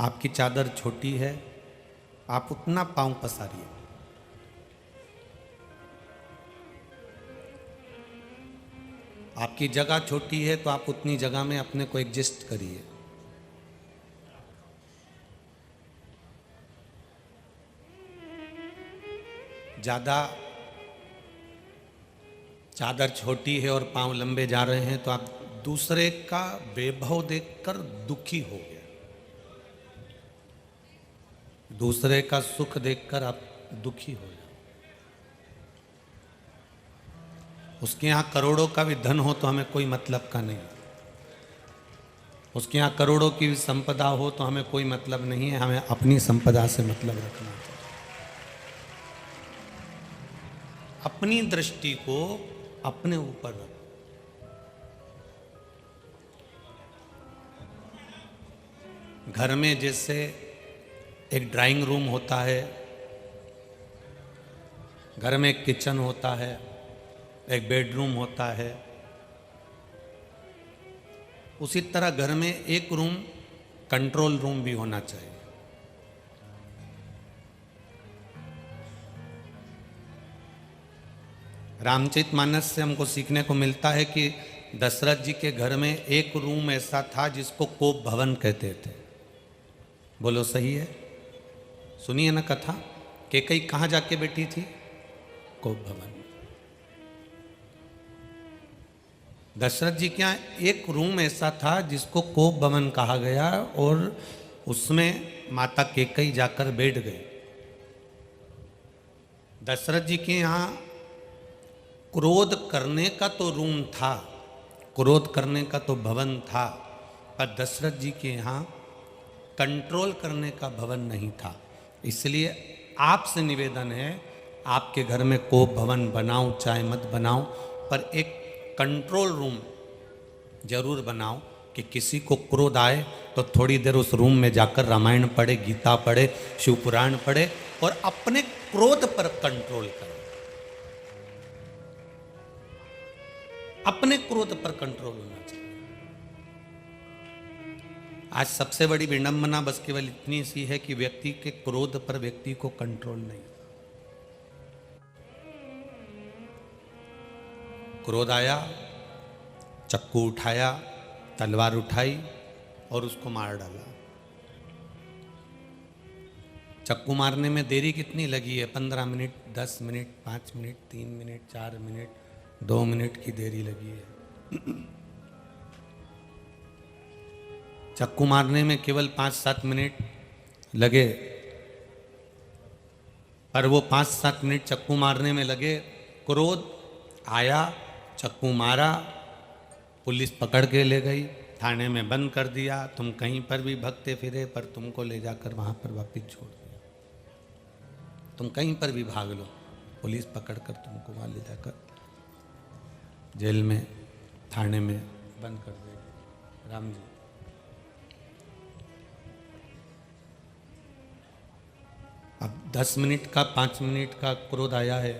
आपकी चादर छोटी है, आप उतना पांव पसारिए। आपकी जगह छोटी है तो आप उतनी जगह में अपने को एडजस्ट करिए। ज़्यादा चादर छोटी है और पांव लंबे जा रहे हैं तो आप दूसरे का वैभव देखकर दुखी हो गए, दूसरे का सुख देखकर आप दुखी हो जाओ। उसके यहाँ करोड़ों का भी धन हो तो हमें कोई मतलब का नहीं, उसके यहाँ करोड़ों की भी संपदा हो तो हमें कोई मतलब नहीं है, हमें अपनी संपदा से मतलब रखना चाहिए। अपनी दृष्टि को अपने ऊपर रखो। घर में जैसे एक ड्राइंग रूम होता है, घर में एक किचन होता है, एक बेडरूम होता है, उसी तरह घर में एक रूम कंट्रोल रूम भी होना चाहिए। रामचरितमानस से हमको सीखने को मिलता है कि दशरथ जी के घर में एक रूम ऐसा था जिसको कोप भवन कहते थे। बोलो सही है? सुनिए ना कथा। कैकेयी कहाँ जाके बैठी थी? कोप भवन। दशरथ जी के यहाँ एक रूम ऐसा था जिसको कोप भवन कहा गया और उसमें माता कैकेयी जाकर बैठ गए। दशरथ जी के यहाँ क्रोध करने का तो रूम था, क्रोध करने का तो भवन था, पर दशरथ जी के यहाँ कंट्रोल करने का भवन नहीं था। इसलिए आपसे निवेदन है, आपके घर में कोप भवन बनाओ चाहे मत बनाओ, पर एक कंट्रोल रूम जरूर बनाओ कि किसी को क्रोध आए तो थोड़ी देर उस रूम में जाकर रामायण पढ़े, गीता पढ़े, शिव पुराण पढ़े और अपने क्रोध पर कंट्रोल करें। अपने क्रोध पर कंट्रोल होना चाहिए। आज सबसे बड़ी विडंबना बस केवल इतनी सी है कि व्यक्ति के क्रोध पर व्यक्ति को कंट्रोल नहीं। क्रोध आया, चक्कू उठाया, तलवार उठाई और उसको मार डाला। चक्कू मारने में देरी कितनी लगी है? 15 minute, 10 minute, 5 minute, 3 minute, 4 minute, 2 minute की देरी लगी है। चक्कू मारने में केवल 5-7 मिनट लगे, पर वो 5-7 मिनट चक्कू मारने में लगे, क्रोध आया, चक्कू मारा, पुलिस पकड़ के ले गई, थाने में बंद कर दिया। तुम कहीं पर भी भगते फिरे पर तुमको ले जाकर वहां पर वापिस छोड़ दिया। तुम कहीं पर भी भाग लो, पुलिस पकड़कर तुमको वहां ले जाकर जेल में, थाने में बंद कर देगी। राम जी, अब 10 मिनट का, 5 मिनट का क्रोध आया है,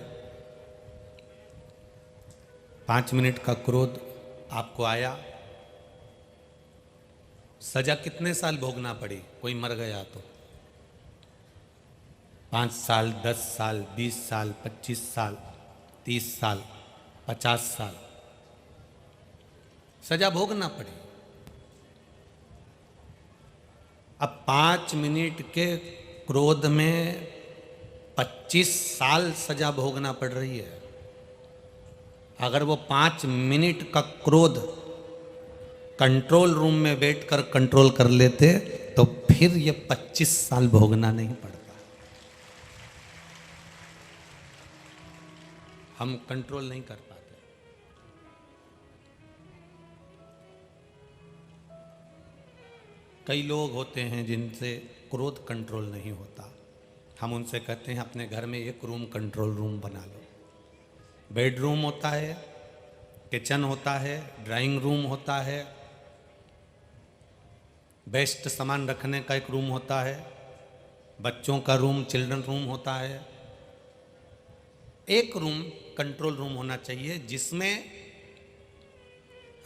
5 मिनट का क्रोध आपको आया, सजा कितने साल भोगना पड़ी? कोई मर गया तो 5 साल, 10 साल, 20 साल, 25 साल, 30 साल, 50 साल सजा भोगना पड़ी। अब 5 मिनट के क्रोध में 25 साल सजा भोगना पड़ रही है। अगर वो 5 मिनट का क्रोध कंट्रोल रूम में बैठकर कंट्रोल कर लेते तो फिर ये 25 साल भोगना नहीं पड़ता। हम कंट्रोल नहीं कर पाते। कई लोग होते हैं जिनसे क्रोध कंट्रोल नहीं होता। हम उनसे कहते हैं अपने घर में एक रूम कंट्रोल रूम बना लो। बेडरूम होता है, किचन होता है, ड्राइंग रूम होता है, बेस्ट सामान रखने का एक रूम होता है, बच्चों का रूम, चिल्ड्रन रूम होता है। एक रूम कंट्रोल रूम होना चाहिए जिसमें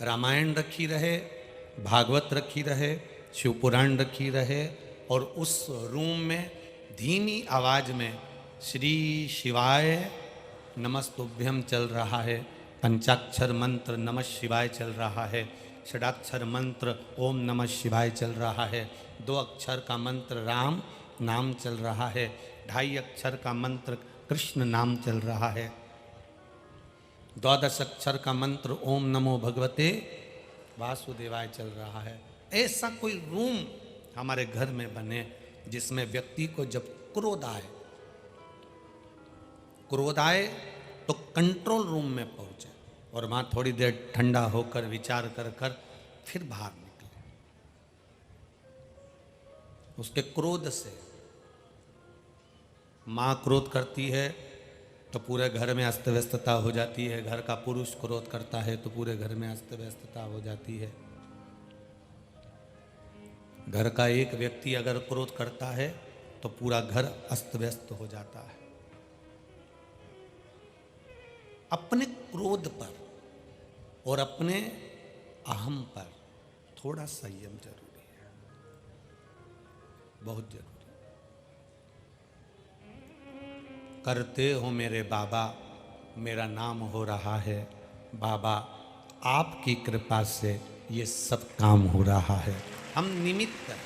रामायण रखी रहे, भागवत रखी रहे, शिव पुराण रखी रहे, और उस रूम में धीमी आवाज में श्री शिवाय नमस्तुभ्यम चल रहा है, पंचाक्षर मंत्र नमः शिवाय चल रहा है, षडाक्षर मंत्र ओम नमः शिवाय चल रहा है, 2 अक्षर का मंत्र राम नाम चल रहा है, 2.5 अक्षर का मंत्र कृष्ण नाम चल रहा है, 12 अक्षर का मंत्र ओम नमो भगवते वासुदेवाय चल रहा है। ऐसा कोई रूम हमारे घर में बने जिसमें व्यक्ति को जब क्रोध आए तो कंट्रोल रूम में पहुंचे और वहां थोड़ी देर ठंडा होकर विचार कर फिर बाहर निकले। उसके क्रोध से मां क्रोध करती है तो पूरे घर में अस्त व्यस्तता हो जाती है, घर का पुरुष क्रोध करता है तो पूरे घर में अस्त व्यस्तता हो जाती है। घर का एक व्यक्ति अगर क्रोध करता है तो पूरा घर अस्त व्यस्त हो जाता है। अपने क्रोध पर और अपने अहम पर थोड़ा संयम जरूरी है, बहुत जरूरी। करते हो मेरे बाबा, मेरा नाम हो रहा है बाबा, आपकी कृपा से ये सब काम हो रहा है। हम निमित्त हैं,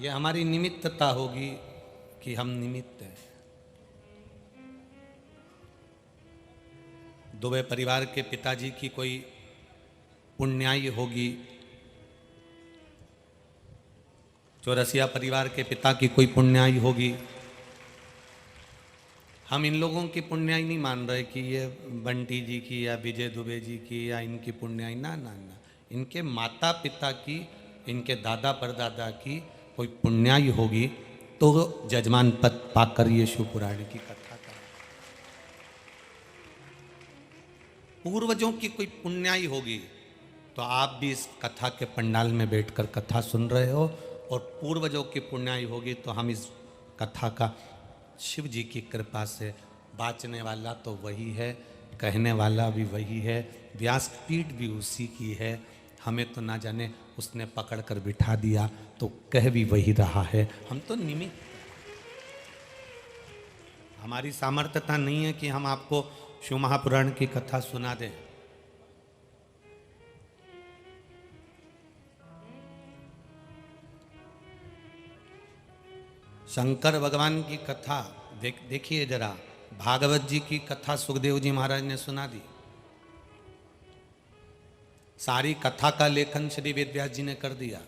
ये हमारी निमित्तता होगी कि हम निमित्त हैं। दुबे परिवार के पिताजी की कोई पुण्याई होगी, चौरसिया परिवार के पिता की कोई पुण्याई होगी। हम इन लोगों की पुण्याई नहीं मान रहे कि ये बंटी जी की या विजय दुबे जी की या इनकी पुण्याई, ना ना ना, इनके माता पिता की, इनके दादा परदादा की कोई पुण्याई होगी तो जजमान पद पाकर ये शिव पुराण की कथा करें। पूर्वजों की कोई पुण्याई होगी तो आप भी इस कथा के पंडाल में बैठकर कथा सुन रहे हो, और पूर्वजों की पुण्याई होगी तो हम इस कथा का शिव जी की कृपा से, बाँचने वाला तो वही है, कहने वाला भी वही है, व्यासपीठ भी उसी की है। हमें तो ना जाने उसने पकड़ कर बिठा दिया तो कह भी वही रहा है। हम तो निमित्त, हमारी सामर्थ्यता नहीं है कि हम आपको शिव महापुराण की कथा सुना दें। शंकर भगवान की कथा देखिए जरा, भागवत जी की कथा सुखदेव जी महाराज ने सुना दी। सारी कथा का लेखन श्री वेदव्यास जी ने कर दिया।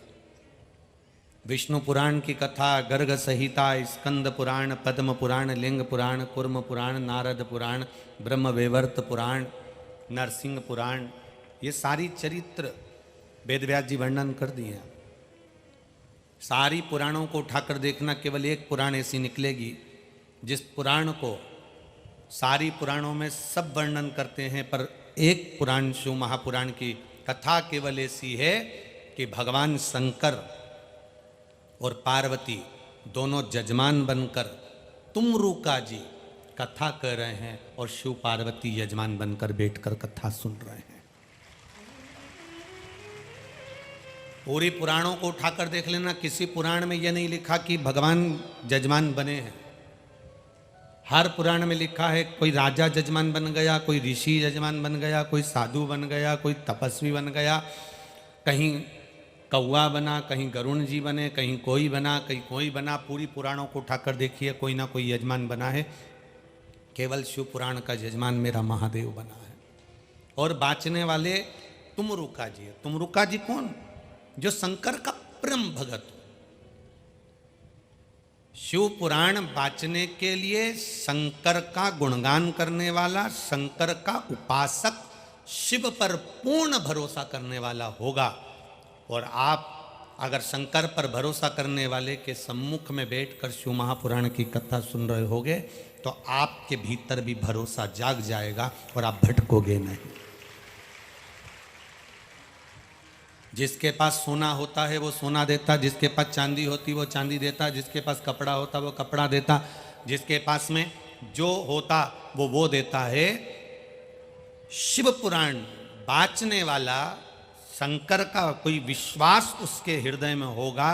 विष्णु पुराण की कथा, गर्ग संहिता, स्कंद पुराण, पद्म पुराण, लिंग पुराण, कुर्म पुराण, नारद पुराण, ब्रह्म वैवर्त पुराण, नरसिंह पुराण, ये सारी चरित्र वेदव्यास जी वर्णन कर दिए हैं। सारी पुराणों को उठाकर देखना, केवल एक पुराण ऐसी निकलेगी जिस पुराण को सारी पुराणों में सब वर्णन करते हैं, पर एक पुराण शिव महापुराण की कथा केवल ऐसी है कि भगवान शंकर और पार्वती दोनों जजमान बनकर तुमरुका जी कथा कर रहे हैं और शिव पार्वती यजमान बनकर बैठकर कथा सुन रहे हैं। पूरी पुराणों को उठाकर देख लेना, किसी पुराण में यह नहीं लिखा कि भगवान जजमान बने हैं। हर पुराण में लिखा है कोई राजा जजमान बन गया, कोई ऋषि जजमान बन गया, कोई साधु बन गया, कोई तपस्वी बन गया, कहीं कौआ बना, कहीं गरुण जी बने, कहीं कोई बना, कहीं कोई बना। पूरी पुराणों को उठाकर देखिए, कोई ना कोई यजमान बना है। केवल शिव पुराण का यजमान मेरा महादेव बना है। और बाँचने वाले तुमरुका जी है। तुमरुका जी कौन? जो शंकर का परम भगत हो। शिव पुराण बाँचने के लिए शंकर का गुणगान करने वाला, शंकर का उपासक, शिव पर पूर्ण भरोसा करने वाला होगा। और आप अगर शंकर पर भरोसा करने वाले के सम्मुख में बैठकर शिव महापुराण की कथा सुन रहे होगे तो आपके भीतर भी भरोसा जाग जाएगा और आप भटकोगे नहीं। जिसके पास सोना होता है वो सोना देता, जिसके पास चांदी होती वो चांदी देता, जिसके पास कपड़ा होता वो कपड़ा देता, जिसके पास में जो होता वो देता है। शिव पुराण बाँचने वाला शंकर का कोई विश्वास उसके हृदय में होगा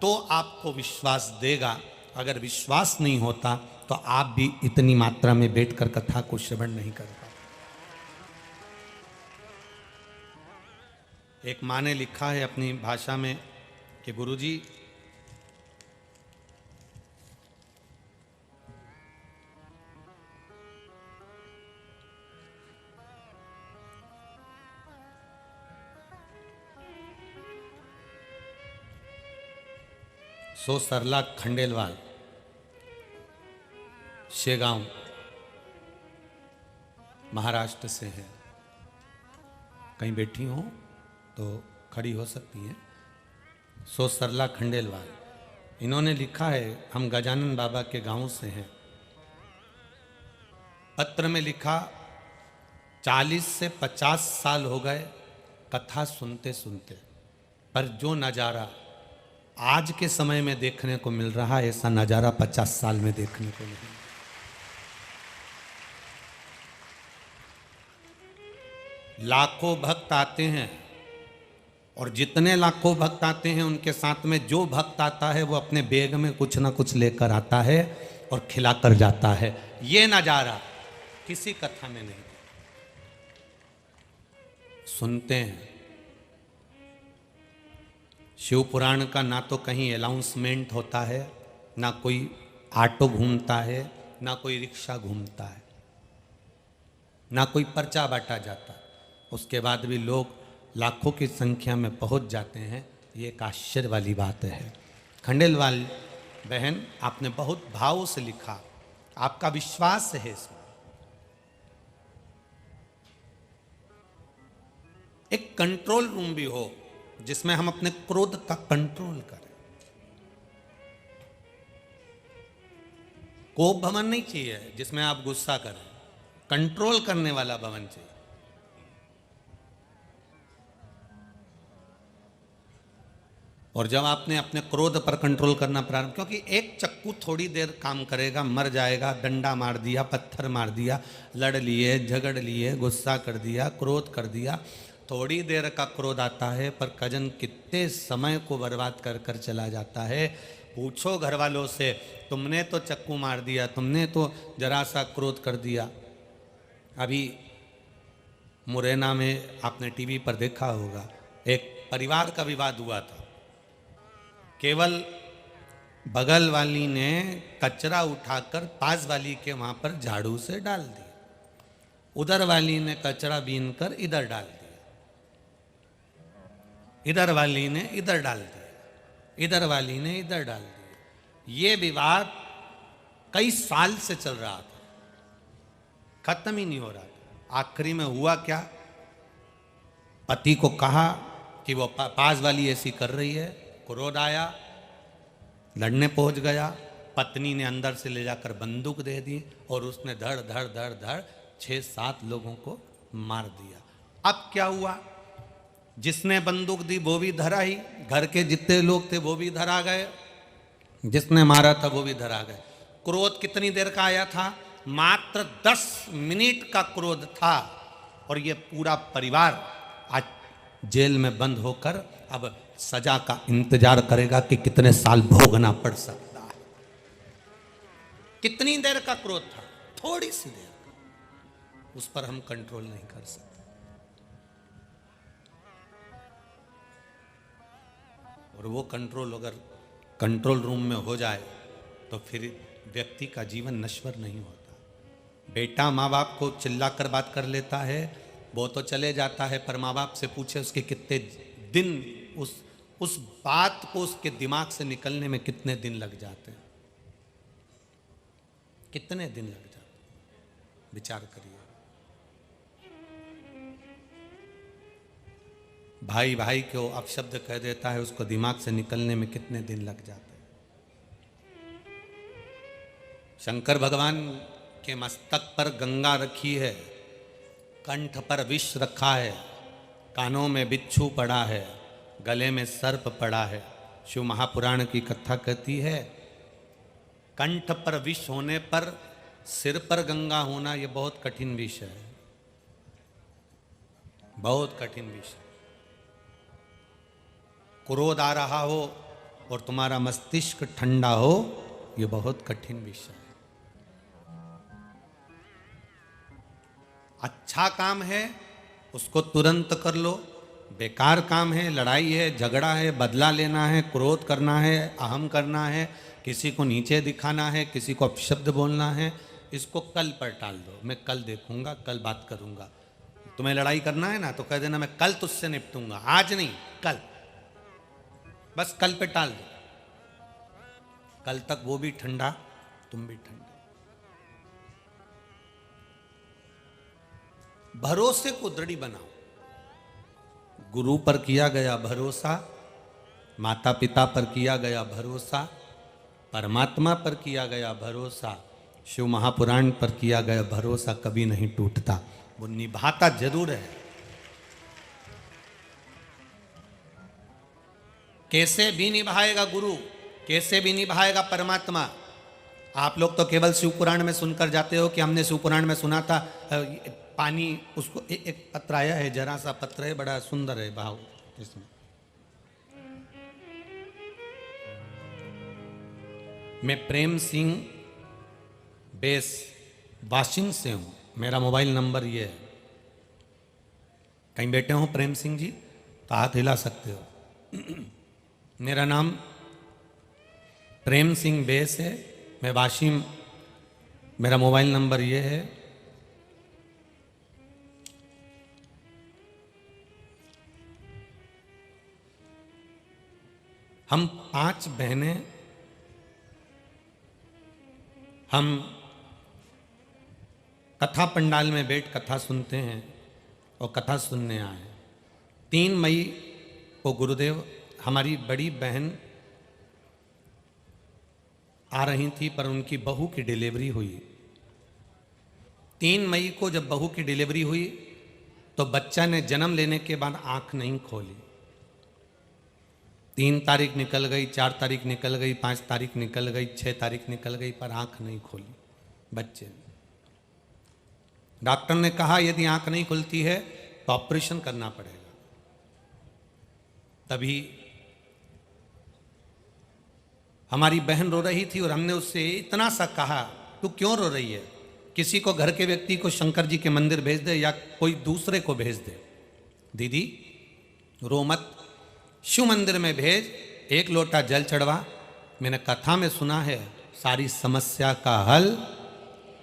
तो आपको विश्वास देगा। अगर विश्वास नहीं होता तो आप भी इतनी मात्रा में बैठकर कथा को श्रवण नहीं कर पाते। एक माँ ने लिखा है अपनी भाषा में कि गुरुजी, सो सरला खंडेलवाल शेगांव महाराष्ट्र से है। कहीं बैठी हो तो खड़ी हो सकती हैं। सो सरला खंडेलवाल, इन्होंने लिखा है, हम गजानन बाबा के गांव से हैं। पत्र में लिखा 40 से 50 साल हो गए कथा सुनते सुनते, पर जो नज़ारा आज के समय में देखने को मिल रहा है ऐसा नज़ारा 50 साल में देखने को नहीं। लाखों भक्त आते हैं और जितने लाखों भक्त आते हैं उनके साथ में जो भक्त आता है वो अपने बैग में कुछ ना कुछ लेकर आता है और खिलाकर जाता है। ये नज़ारा किसी कथा में नहीं। सुनते हैं शिव पुराण का, ना तो कहीं अनाउंसमेंट होता है, ना कोई ऑटो घूमता है, ना कोई रिक्शा घूमता है, ना कोई पर्चा बांटा जाता। उसके बाद भी लोग लाखों की संख्या में पहुंच जाते हैं। ये एक आश्चर्य वाली बात है। खंडेलवाल बहन, आपने बहुत भाव से लिखा, आपका विश्वास है इसमें। एक कंट्रोल रूम भी हो जिसमें हम अपने क्रोध का कंट्रोल करें। कोप भवन नहीं चाहिए जिसमें आप गुस्सा करें, कंट्रोल करने वाला भवन चाहिए। और जब आपने अपने क्रोध पर कंट्रोल करना प्रारंभ, क्योंकि एक चक्कू थोड़ी देर काम करेगा, मर जाएगा, डंडा मार दिया, पत्थर मार दिया, लड़ लिए, झगड़ लिए, गुस्सा कर दिया, क्रोध कर दिया, थोड़ी देर का क्रोध आता है, पर कजन कितने समय को बर्बाद कर कर चला जाता है। पूछो घर वालों से, तुमने तो चक्कू मार दिया, तुमने तो जरा सा क्रोध कर दिया। अभी मुरैना में आपने टीवी पर देखा होगा, एक परिवार का विवाद हुआ था। केवल बगल वाली ने कचरा उठाकर पास वाली के वहां पर झाड़ू से डाल दिया, उधर वाली ने कचरा बीन कर इधर डाल दिया, इधर वाली ने इधर डाल दिया, इधर वाली ने इधर डाल दिया। ये विवाद कई साल से चल रहा था, खत्म ही नहीं हो रहा था। आखिरी में हुआ क्या, पति को कहा कि वो पास वाली ऐसी कर रही है, क्रोध आया, लड़ने पहुंच गया। पत्नी ने अंदर से ले जाकर बंदूक दे दी और उसने धड़ धड़ धड़ धड़ 6-7 लोगों को मार दिया। अब क्या हुआ, जिसने बंदूक दी वो भी धरा ही, घर के जितने लोग थे वो भी धरा गए, जिसने मारा था वो भी धरा गए। क्रोध कितनी देर का आया था, मात्र 10 मिनट का क्रोध था, और ये पूरा परिवार आज जेल में बंद होकर अब सजा का इंतजार करेगा कि कितने साल भोगना पड़ सकता है। कितनी देर का क्रोध था, थोड़ी सी देर का, उस पर हम कंट्रोल नहीं कर सकते। और वो कंट्रोल अगर कंट्रोल रूम में हो जाए तो फिर व्यक्ति का जीवन नश्वर नहीं होता। बेटा माँ बाप को चिल्लाकर बात कर लेता है, वो तो चले जाता है, पर माँ बाप से पूछे उसके कितने दिन, उस बात को उसके दिमाग से निकलने में कितने दिन लग जाते हैं, कितने दिन लग जाते हैं, विचार करिए। भाई भाई को अपशब्द कह देता है, उसको दिमाग से निकलने में कितने दिन लग जाते हैं। शंकर भगवान के मस्तक पर गंगा रखी है, कंठ पर विष रखा है, कानों में बिच्छू पड़ा है, गले में सर्प पड़ा है। शिव महापुराण की कथा कहती है, कंठ पर विष होने पर सिर पर गंगा होना ये बहुत कठिन विष है, बहुत कठिन विष है। क्रोध आ रहा हो और तुम्हारा मस्तिष्क ठंडा हो, ये बहुत कठिन विषय है। अच्छा काम है उसको तुरंत कर लो, बेकार काम है, लड़ाई है, झगड़ा है, बदला लेना है, क्रोध करना है, अहम करना है, किसी को नीचे दिखाना है, किसी को अपशब्द बोलना है, इसको कल पर टाल दो। मैं कल देखूंगा, कल बात करूंगा। तुम्हें लड़ाई करना है ना तो कह देना मैं कल तुझसे निपटूंगा, आज नहीं कल। बस कल पे टाल दो, कल तक वो भी ठंडा, तुम भी ठंडे। भरोसे को दृढ़ बनाओ। गुरु पर किया गया भरोसा, माता पिता पर किया गया भरोसा, परमात्मा पर किया गया भरोसा, शिव महापुराण पर किया गया भरोसा कभी नहीं टूटता, वो निभाता जरूर है। कैसे भी निभाएगा गुरु, कैसे भी निभाएगा परमात्मा। आप लोग तो केवल शिव पुराण में सुनकर जाते हो कि हमने शिव पुराण में सुना था पानी, उसको एक पत्र आया है, जरा सा पत्र है, बड़ा सुंदर है भाव इसमें। मैं प्रेम सिंह बेस वाशिंग से हूं, मेरा मोबाइल नंबर ये है। कहीं बैठे हो प्रेम सिंह जी तो हाथ हिला सकते हो। मेरा नाम प्रेम सिंह बेस है, मैं वाशिम, मेरा मोबाइल नंबर ये है। हम 5 बहनें, हम कथा पंडाल में बैठ कथा सुनते हैं और कथा सुनने आए। 3 मई को गुरुदेव, हमारी बड़ी बहन आ रही थी पर उनकी बहू की डिलीवरी हुई। 3 मई को जब बहू की डिलीवरी हुई तो बच्चा ने जन्म लेने के बाद आंख नहीं खोली। 3 तारीख निकल गई, 4 तारीख निकल गई, 5 तारीख निकल गई, 6 तारीख निकल गई, पर आंख नहीं खोली बच्चे ने। डॉक्टर ने कहा यदि आंख नहीं खुलती है तो ऑपरेशन करना पड़ेगा। तभी हमारी बहन रो रही थी और हमने उससे इतना सा कहा, तू क्यों रो रही है, किसी को, घर के व्यक्ति को शंकर जी के मंदिर भेज दे या कोई दूसरे को भेज दे। दीदी रो मत, शिव मंदिर में भेज, 1 लोटा जल चढ़वा। मैंने कथा में सुना है सारी समस्या का हल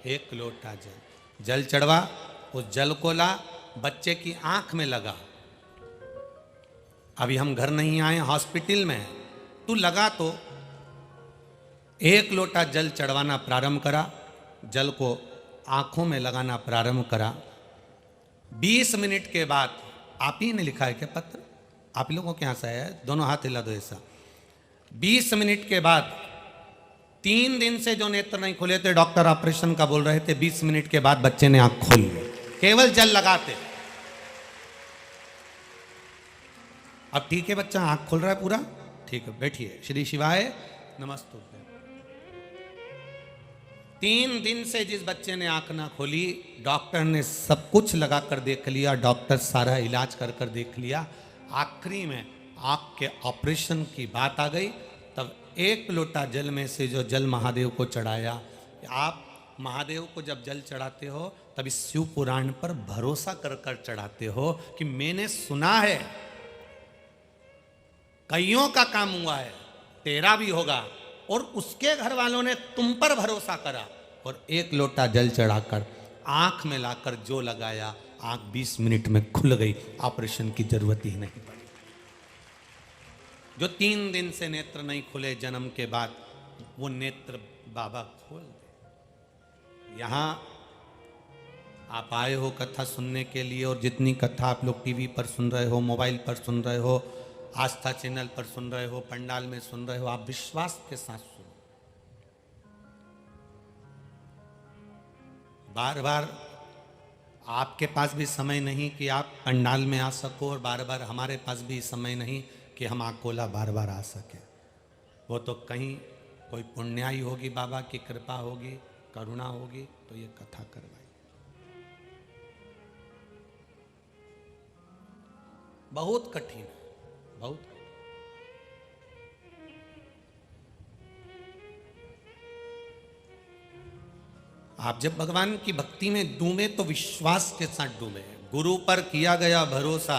1 लोटा जल चढ़वा। उस जल को ला, बच्चे की आंख में लगा। अभी हम घर नहीं आए, हॉस्पिटल में है, तू लगा तो 1 लोटा जल चढ़वाना प्रारंभ करा, जल को आंखों में लगाना प्रारंभ करा। 20 मिनट के बाद, आप ही ने लिखा है क्या पत्र, आप लोगों के यहां से आया है, दोनों हाथ हिला दो ऐसा। 20 मिनट के बाद, 3 दिन से जो नेत्र नहीं खुले थे, डॉक्टर ऑपरेशन का बोल रहे थे, 20 मिनट के बाद बच्चे ने आंख खोल ली, केवल जल लगाते। अब ठीक है बच्चा, आंख खोल रहा है पूरा, ठीक है, बैठिए। श्री शिवाय नमस्तुभ्यं। 3 दिन से जिस बच्चे ने आंख ना खोली, डॉक्टर ने सब कुछ लगा कर देख लिया, डॉक्टर सारा इलाज कर कर देख लिया, आखिरी में आंख के ऑपरेशन की बात आ गई। तब 1 लोटा जल में से जो जल महादेव को चढ़ाया। आप महादेव को जब जल चढ़ाते हो तब इस शिव पुराण पर भरोसा कर कर चढ़ाते हो कि मैंने सुना है कईयों का काम हुआ है, तेरा भी होगा। और उसके घर वालों ने तुम पर भरोसा करा और 1 लोटा जल चढ़ाकर आंख में लाकर जो लगाया, आंख 20 मिनट में खुल गई, ऑपरेशन की जरूरत ही नहीं पड़ी। जो 3 दिन से नेत्र नहीं खुले जन्म के बाद, वो नेत्र बाबा खोल दे। यहां आप आए हो कथा सुनने के लिए, और जितनी कथा आप लोग टीवी पर सुन रहे हो, मोबाइल पर सुन रहे हो, आस्था चैनल पर सुन रहे हो, पंडाल में सुन रहे हो, आप विश्वास के साथ सुनो। बार बार आपके पास भी समय नहीं कि आप पंडाल में आ सको, और बार बार हमारे पास भी समय नहीं कि हम आकोला बार बार आ सके। वो तो कहीं कोई पुण्याई होगी, बाबा की कृपा होगी, करुणा होगी तो ये कथा करवाई। बहुत कठिन है, बहुत। आप जब भगवान की भक्ति में डूबे तो विश्वास के साथ डूबे। गुरु पर किया गया भरोसा,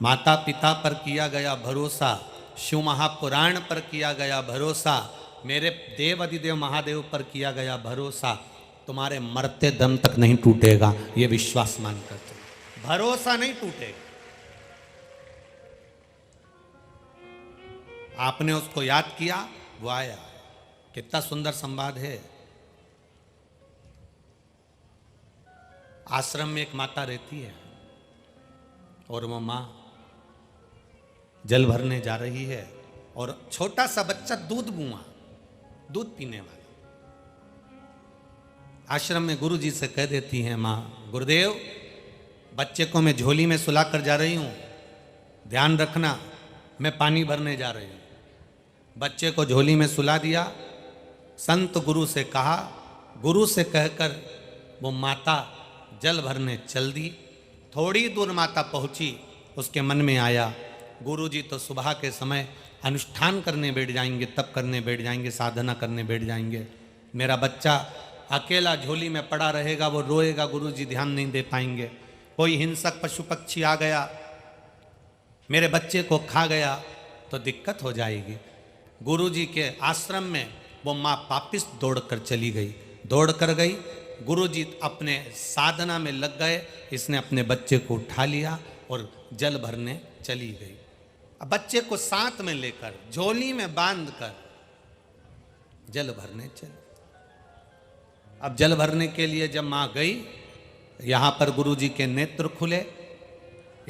माता पिता पर किया गया भरोसा, शिव महापुराण पर किया गया भरोसा, मेरे देव अधिदेव महादेव पर किया गया भरोसा तुम्हारे मरते दम तक नहीं टूटेगा। ये विश्वास मानकर चलो, भरोसा नहीं टूटेगा। आपने उसको याद किया, वो आया। कितना सुंदर संवाद है। आश्रम में एक माता रहती है और वो माँ जल भरने जा रही है और छोटा सा बच्चा दूध पीने वाला आश्रम में गुरु जी से कह देती है, माँ गुरुदेव बच्चे को मैं झोली में सुला कर जा रही हूँ, ध्यान रखना मैं पानी भरने जा रही हूँ। बच्चे को झोली में सुला दिया। संत गुरु से कहा, गुरु से कहकर वो माता जल भरने चल दी। थोड़ी दूर माता पहुंची, उसके मन में आया गुरु जी तो सुबह के समय अनुष्ठान करने बैठ जाएंगे, तप करने बैठ जाएंगे, साधना करने बैठ जाएंगे। मेरा बच्चा अकेला झोली में पड़ा रहेगा, वो रोएगा, गुरु जी ध्यान नहीं दे पाएंगे। कोई हिंसक पशु पक्षी आ गया, मेरे बच्चे को खा गया तो दिक्कत हो जाएगी। गुरु जी के आश्रम में वो माँ वापिस दौड़ कर चली गई, दौड़ कर गई। गुरु जी अपने साधना में लग गए, इसने अपने बच्चे को उठा लिया और जल भरने चली गई। अब बच्चे को साथ में लेकर झोली में बांधकर जल भरने चली। अब जल भरने के लिए जब माँ गई, यहाँ पर गुरु जी के नेत्र खुले।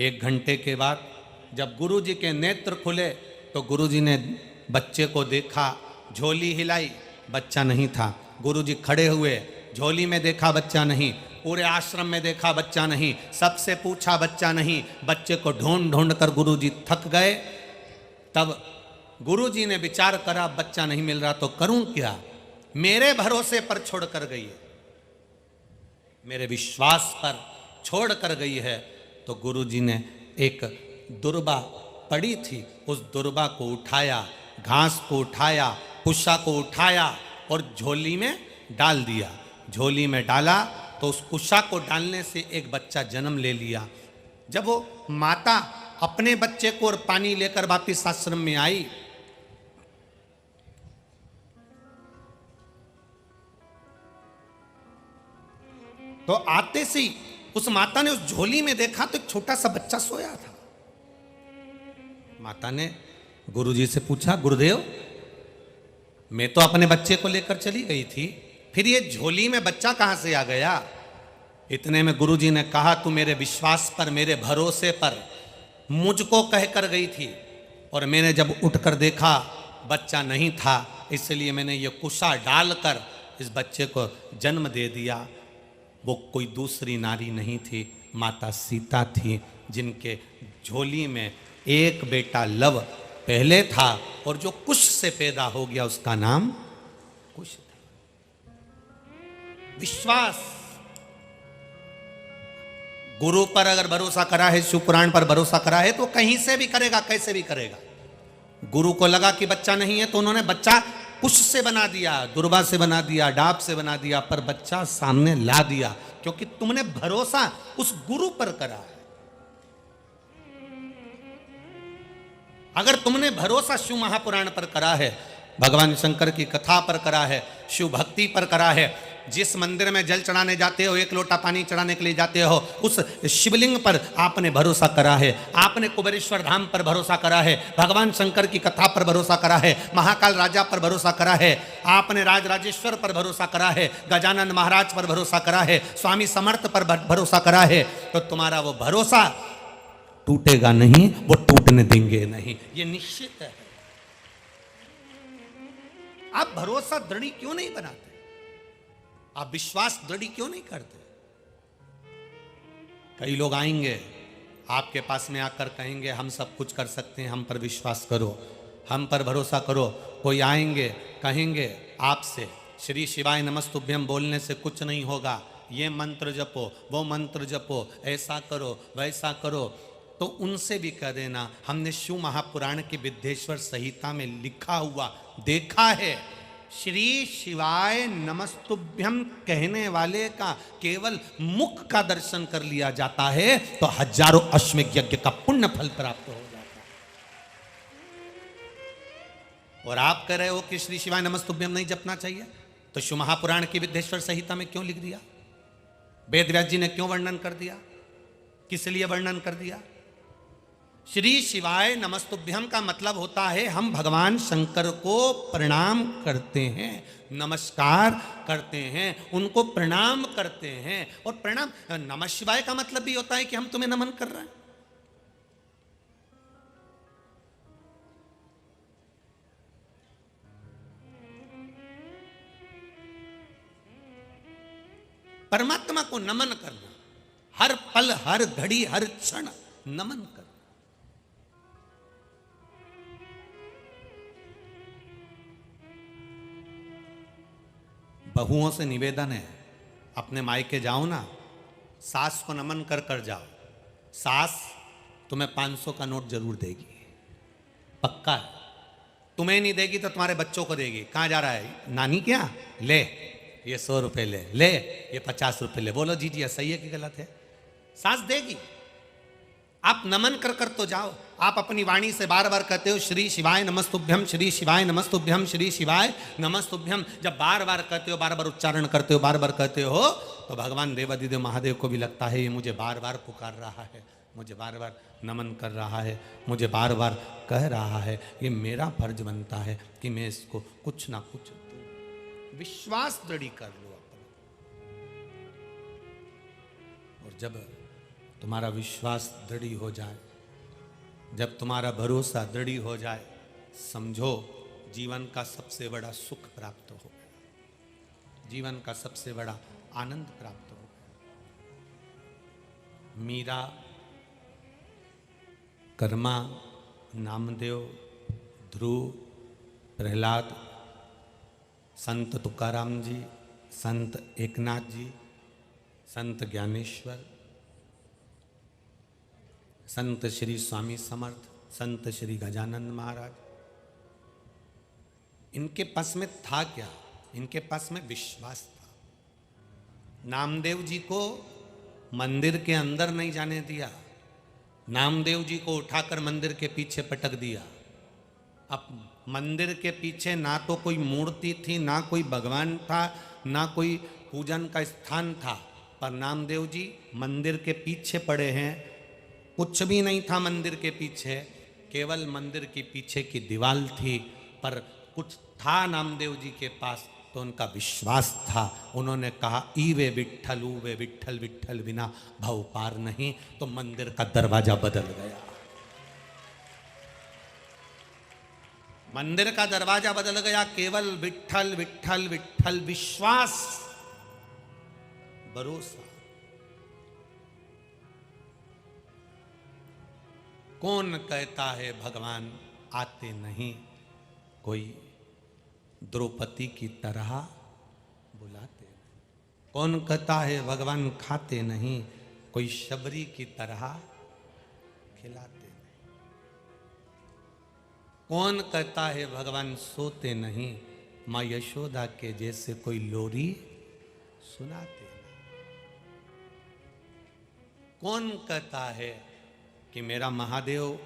1 घंटे के बाद जब गुरु जी के नेत्र खुले तो गुरु जी ने बच्चे को देखा, झोली हिलाई, बच्चा नहीं था। गुरु जी खड़े हुए, झोली में देखा बच्चा नहीं, पूरे आश्रम में देखा बच्चा नहीं, सबसे पूछा बच्चा नहीं। बच्चे को ढूंढ ढूंढ कर गुरु जी थक गए। तब गुरु जी ने विचार करा, बच्चा नहीं मिल रहा तो करूं क्या, मेरे भरोसे पर छोड़ कर गई है, मेरे विश्वास पर छोड़ कर गई है। तो गुरु जी ने एक दुर्बा पड़ी थी, उस दुर्बा को उठाया, घास को उठाया, पुष्सा को उठाया और झोली में डाल दिया। झोली में डाला तो उस कुशा को डालने से एक बच्चा जन्म ले लिया। जब वो माता अपने बच्चे को और पानी लेकर वापिस आश्रम में आई, तो आते से ही उस माता ने उस झोली में देखा तो एक छोटा सा बच्चा सोया था। माता ने गुरुजी से पूछा, गुरुदेव मैं तो अपने बच्चे को लेकर चली गई थी, फिर ये झोली में बच्चा कहां से आ गया? इतने में गुरुजी ने कहा, तू मेरे विश्वास पर, मेरे भरोसे पर मुझको कहकर गई थी और मैंने जब उठकर देखा बच्चा नहीं था, इसलिए मैंने ये कुशा डालकर इस बच्चे को जन्म दे दिया। वो कोई दूसरी नारी नहीं थी, माता सीता थी, जिनके झोली में एक बेटा लव पहले था और जो कुश से पैदा हो गया उसका नाम कुश था। विश्वास, गुरु पर अगर भरोसा करा है, शिव पुराण पर भरोसा करा है तो कहीं से भी करेगा, कैसे भी करेगा। गुरु को लगा कि बच्चा नहीं है तो उन्होंने बच्चा कुश से बना दिया, दुर्बा से बना दिया, डाब से बना दिया, पर बच्चा सामने ला दिया, क्योंकि तुमने भरोसा उस गुरु पर करा है। अगर तुमने भरोसा शिव महापुराण पर करा है, भगवान शंकर की कथा पर करा है, शिव भक्ति पर करा है, जिस मंदिर में जल चढ़ाने जाते हो, एक लोटा पानी चढ़ाने के लिए जाते हो, उस शिवलिंग पर आपने भरोसा करा है, आपने कुबेरेश्वर धाम पर भरोसा करा है, भगवान शंकर की कथा पर भरोसा करा है, महाकाल राजा पर भरोसा करा है, आपने राजराजेश्वर पर भरोसा करा है, गजानन महाराज पर भरोसा करा है, स्वामी समर्थ पर भरोसा करा है, तो तुम्हारा वो भरोसा टूटेगा नहीं, वो टूटने देंगे नहीं, ये निश्चित है। आप भरोसा दृढ़ क्यों नहीं बनाते? आप विश्वास दृढ़ क्यों नहीं करते? कई लोग आएंगे आपके पास में आकर कहेंगे हम सब कुछ कर सकते हैं, हम पर विश्वास करो, हम पर भरोसा करो। कोई आएंगे कहेंगे आपसे श्री शिवाय नमस्तुभ्यम बोलने से कुछ नहीं होगा, ये मंत्र जपो, वो मंत्र जपो, ऐसा करो, वैसा करो। तो उनसे भी कह देना, हमने शिव महापुराण की विद्येश्वर संहिता में लिखा हुआ देखा है श्री शिवाय नमस्तुभ्यम कहने वाले का केवल मुख का दर्शन कर लिया जाता है तो हजारों अश्वमेध यज्ञ का पुण्य फल प्राप्त हो जाता है। और आप कह रहे हो कि श्री शिवाय नमस्तुभ्यम नहीं जपना चाहिए, तो शिव महापुराण की विद्येश्वर संहिता में क्यों लिख दिया? वेद व्यास जी ने क्यों वर्णन कर दिया? किस लिए वर्णन कर दिया? श्री शिवाय नमस्तुभ्यम का मतलब होता है हम भगवान शंकर को प्रणाम करते हैं, नमस्कार करते हैं, उनको प्रणाम करते हैं। और प्रणाम, नमः शिवाय का मतलब भी होता है कि हम तुम्हें नमन कर रहे हैं। परमात्मा को नमन करना, हर पल हर घड़ी हर क्षण नमन करना। बहुओं से निवेदन है, अपने मायके जाओ ना, सास को नमन कर कर जाओ, सास तुम्हें 500 का नोट जरूर देगी, पक्का है। तुम्हें नहीं देगी तो तुम्हारे बच्चों को देगी। कहाँ जा रहा है नानी, क्या ले ये 100 रुपए ले ये 50 रुपए ले। बोलो जी जी सही है कि गलत है? सास देगी। आप नमन कर कर तो जाओ। आप अपनी वाणी से बार बार कहते हो श्री शिवाय नमस्तुभ्यम, श्री शिवाय नमस्तुभ्यम, श्री शिवाय नमस्तुभ्यम। जब बार बार कहते हो, बार बार उच्चारण करते हो, बार बार कहते हो, तो भगवान देवादिदेव महादेव को भी लगता है ये मुझे बार बार पुकार रहा है, मुझे बार बार नमन कर रहा है, मुझे बार बार कह रहा है, ये मेरा फर्ज बनता है कि मैं इसको कुछ ना कुछ दूं। विश्वास दृढ़ कर लो अपना। और जब तुम्हारा विश्वास दृढ़ हो जाए, जब तुम्हारा भरोसा दृढ़ हो जाए, समझो जीवन का सबसे बड़ा सुख प्राप्त हो, जीवन का सबसे बड़ा आनंद प्राप्त हो। मीरा, कर्मा, नामदेव, ध्रुव, प्रहलाद, संत तुकाराम जी, संत एकनाथ जी, संत ज्ञानेश्वर, संत श्री स्वामी समर्थ, संत श्री गजानंद महाराज, इनके पास में था क्या? इनके पास में विश्वास था। नामदेव जी को मंदिर के अंदर नहीं जाने दिया, नामदेव जी को उठाकर मंदिर के पीछे पटक दिया। अब मंदिर के पीछे ना तो कोई मूर्ति थी, ना कोई भगवान था, ना कोई पूजन का स्थान था, पर नामदेव जी मंदिर के पीछे पड़े हैं। कुछ भी नहीं था मंदिर के पीछे, केवल मंदिर के पीछे की दीवार थी, पर कुछ था नामदेव जी के पास, तो उनका विश्वास था। उन्होंने कहा ई वे विठ्ठल, ऊ वे विठ्ठल, विठ्ठल बिना भव पार नहीं। तो मंदिर का दरवाजा बदल गया, मंदिर का दरवाजा बदल गया। केवल विठ्ठल विठ्ठल विठ्ठल, विश्वास, भरोसा। कौन कहता है भगवान आते नहीं? कोई द्रौपदी की तरह बुलाते नहीं। कौन कहता है भगवान खाते नहीं? कोई शबरी की तरह खिलाते नहीं। कौन कहता है भगवान सोते नहीं? माँ यशोदा के जैसे कोई लोरी सुनाते नहीं। कौन कहता है कि मेरा महादेव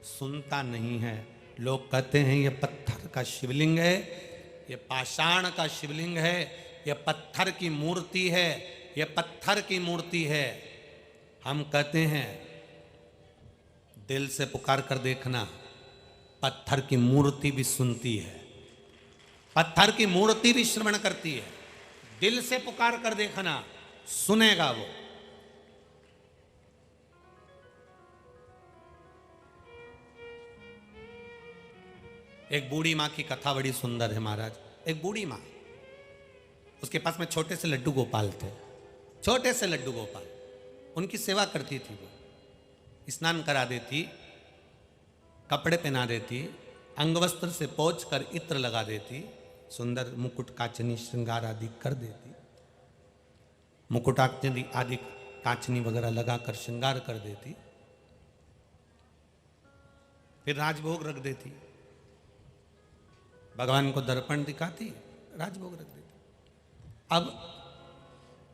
सुनता नहीं है? लोग कहते हैं ये पत्थर का शिवलिंग है, ये पाषाण का शिवलिंग है, ये पत्थर की मूर्ति है, ये पत्थर की मूर्ति है। हम कहते हैं दिल से पुकार कर देखना, पत्थर की मूर्ति भी सुनती है, पत्थर की मूर्ति भी श्रवण करती है। दिल से पुकार कर देखना, सुनेगा वो। एक बूढ़ी माँ की कथा बड़ी सुंदर है महाराज। एक बूढ़ी माँ, उसके पास में छोटे से लड्डू गोपाल थे, छोटे से लड्डू गोपाल। उनकी सेवा करती थी वो, स्नान करा देती, कपड़े पहना देती, अंगवस्त्र से पोंछ कर इत्र लगा देती, सुंदर मुकुट कांचनी श्रृंगार आदि कर देती, मुकुट आदि कांचनी वगैरह लगाकर श्रृंगार कर देती, फिर राजभोग रख देती। भगवान को दर्पण दिखाती, राजभोग रख देती। अब